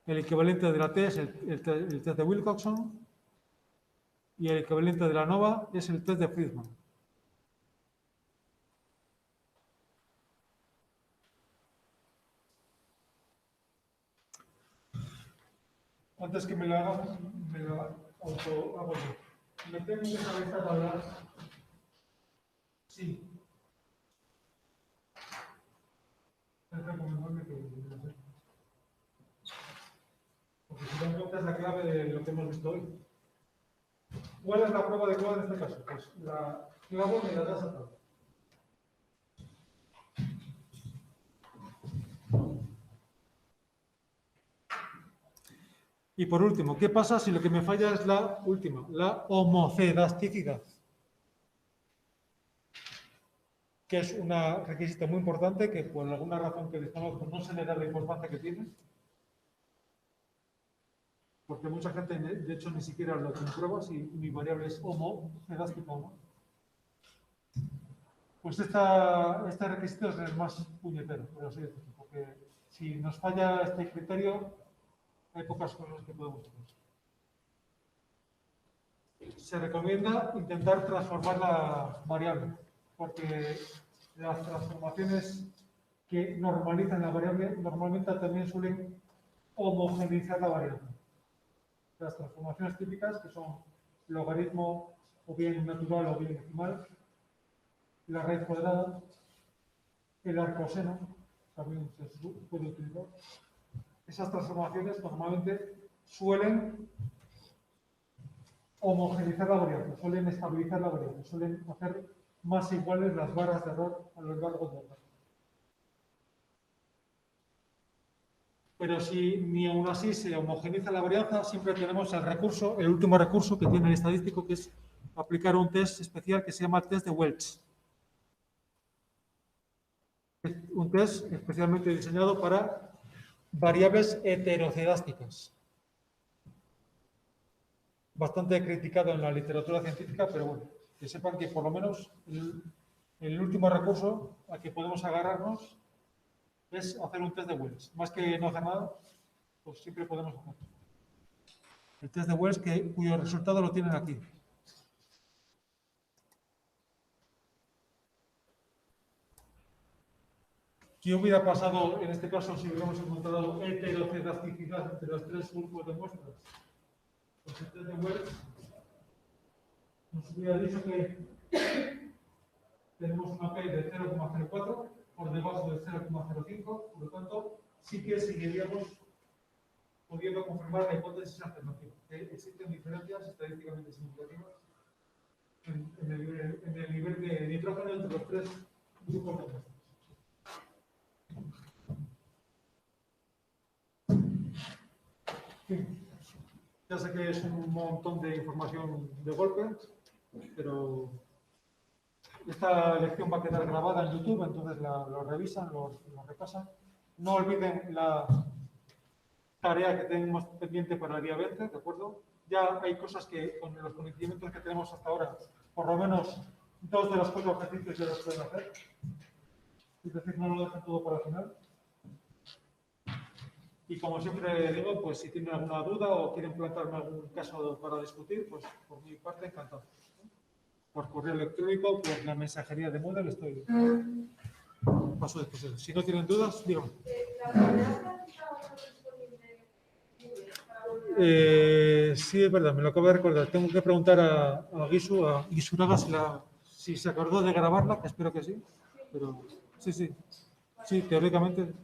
El equivalente de la T es el test de Wilcoxon y el equivalente de la ANOVA es el test de Friedman. Antes que me lo haga, me lo auto hago yo. ¿Me tengo que saber esta tabla? Sí. Es recomendable que lo sé. Porque si no encuentras la clave de lo que hemos visto hoy. ¿Cuál es la prueba adecuada en este caso? Pues la clavo me la das a tabla. Y por último, ¿qué pasa si lo que me falla es la última, la homocedasticidad? Que es un requisito muy importante que por alguna razón que desconozco no se le da la importancia que tiene. Porque mucha gente, de hecho, ni siquiera lo comprueba si mi variable es homocedástica o no. Pues este requisito es el más puñetero, por así decirlo. Porque si nos falla este criterio, hay pocas cosas que podemos hacer. Se recomienda intentar transformar la variable, porque las transformaciones que normalizan la variable normalmente también suelen homogeneizar la variable. Las transformaciones típicas, que son logaritmo o bien natural o bien decimal, la raíz cuadrada, el arcoseno, también se puede utilizar. Esas transformaciones normalmente suelen homogeneizar la variable, suelen estabilizar la variable, suelen hacer más iguales las barras de error a lo largo del error. Pero si ni aún así se homogeneiza la varianza, siempre tenemos el recurso, el último recurso que tiene el estadístico, que es aplicar un test especial que se llama test de Welch. Es un test especialmente diseñado para variables heterocedásticas. Bastante criticado en la literatura científica, pero bueno, que sepan que por lo menos el último recurso al que podemos agarrarnos es hacer un test de Welch. Más que no hacer nada, pues siempre podemos hacer. El test de Welch, cuyo resultado lo tienen aquí. ¿Qué hubiera pasado en este caso si hubiéramos encontrado heterocedasticidad entre los tres grupos de muestras? Pues el test de Welch nos hubiera dicho que tenemos una P de 0,04 por debajo del 0,05, por lo tanto, sí que seguiríamos pudiendo confirmar la hipótesis alternativa, que existen diferencias estadísticamente significativas en el nivel de nitrógeno entre los tres grupos de muestras. Ya sé que es un montón de información de golpe, pero esta lección va a quedar grabada en YouTube, entonces lo revisan, lo repasan. No olviden la tarea que tenemos pendiente para el día 20, ¿de acuerdo? Ya hay cosas que, con los conocimientos que tenemos hasta ahora, por lo menos 2 de los 4 ejercicios ya los pueden hacer. Es decir, no lo dejen todo para el final. Y como siempre digo, pues si tienen alguna duda o quieren plantearme algún caso para discutir, pues por mi parte encantado. Por correo electrónico, por la mensajería de Moodle, estoy paso después. Si no tienen dudas, díganme. Sí, es verdad, me lo acabo de recordar. Tengo que preguntar a Guisuraga si se acordó de grabarla, que espero que sí. Pero sí, teóricamente.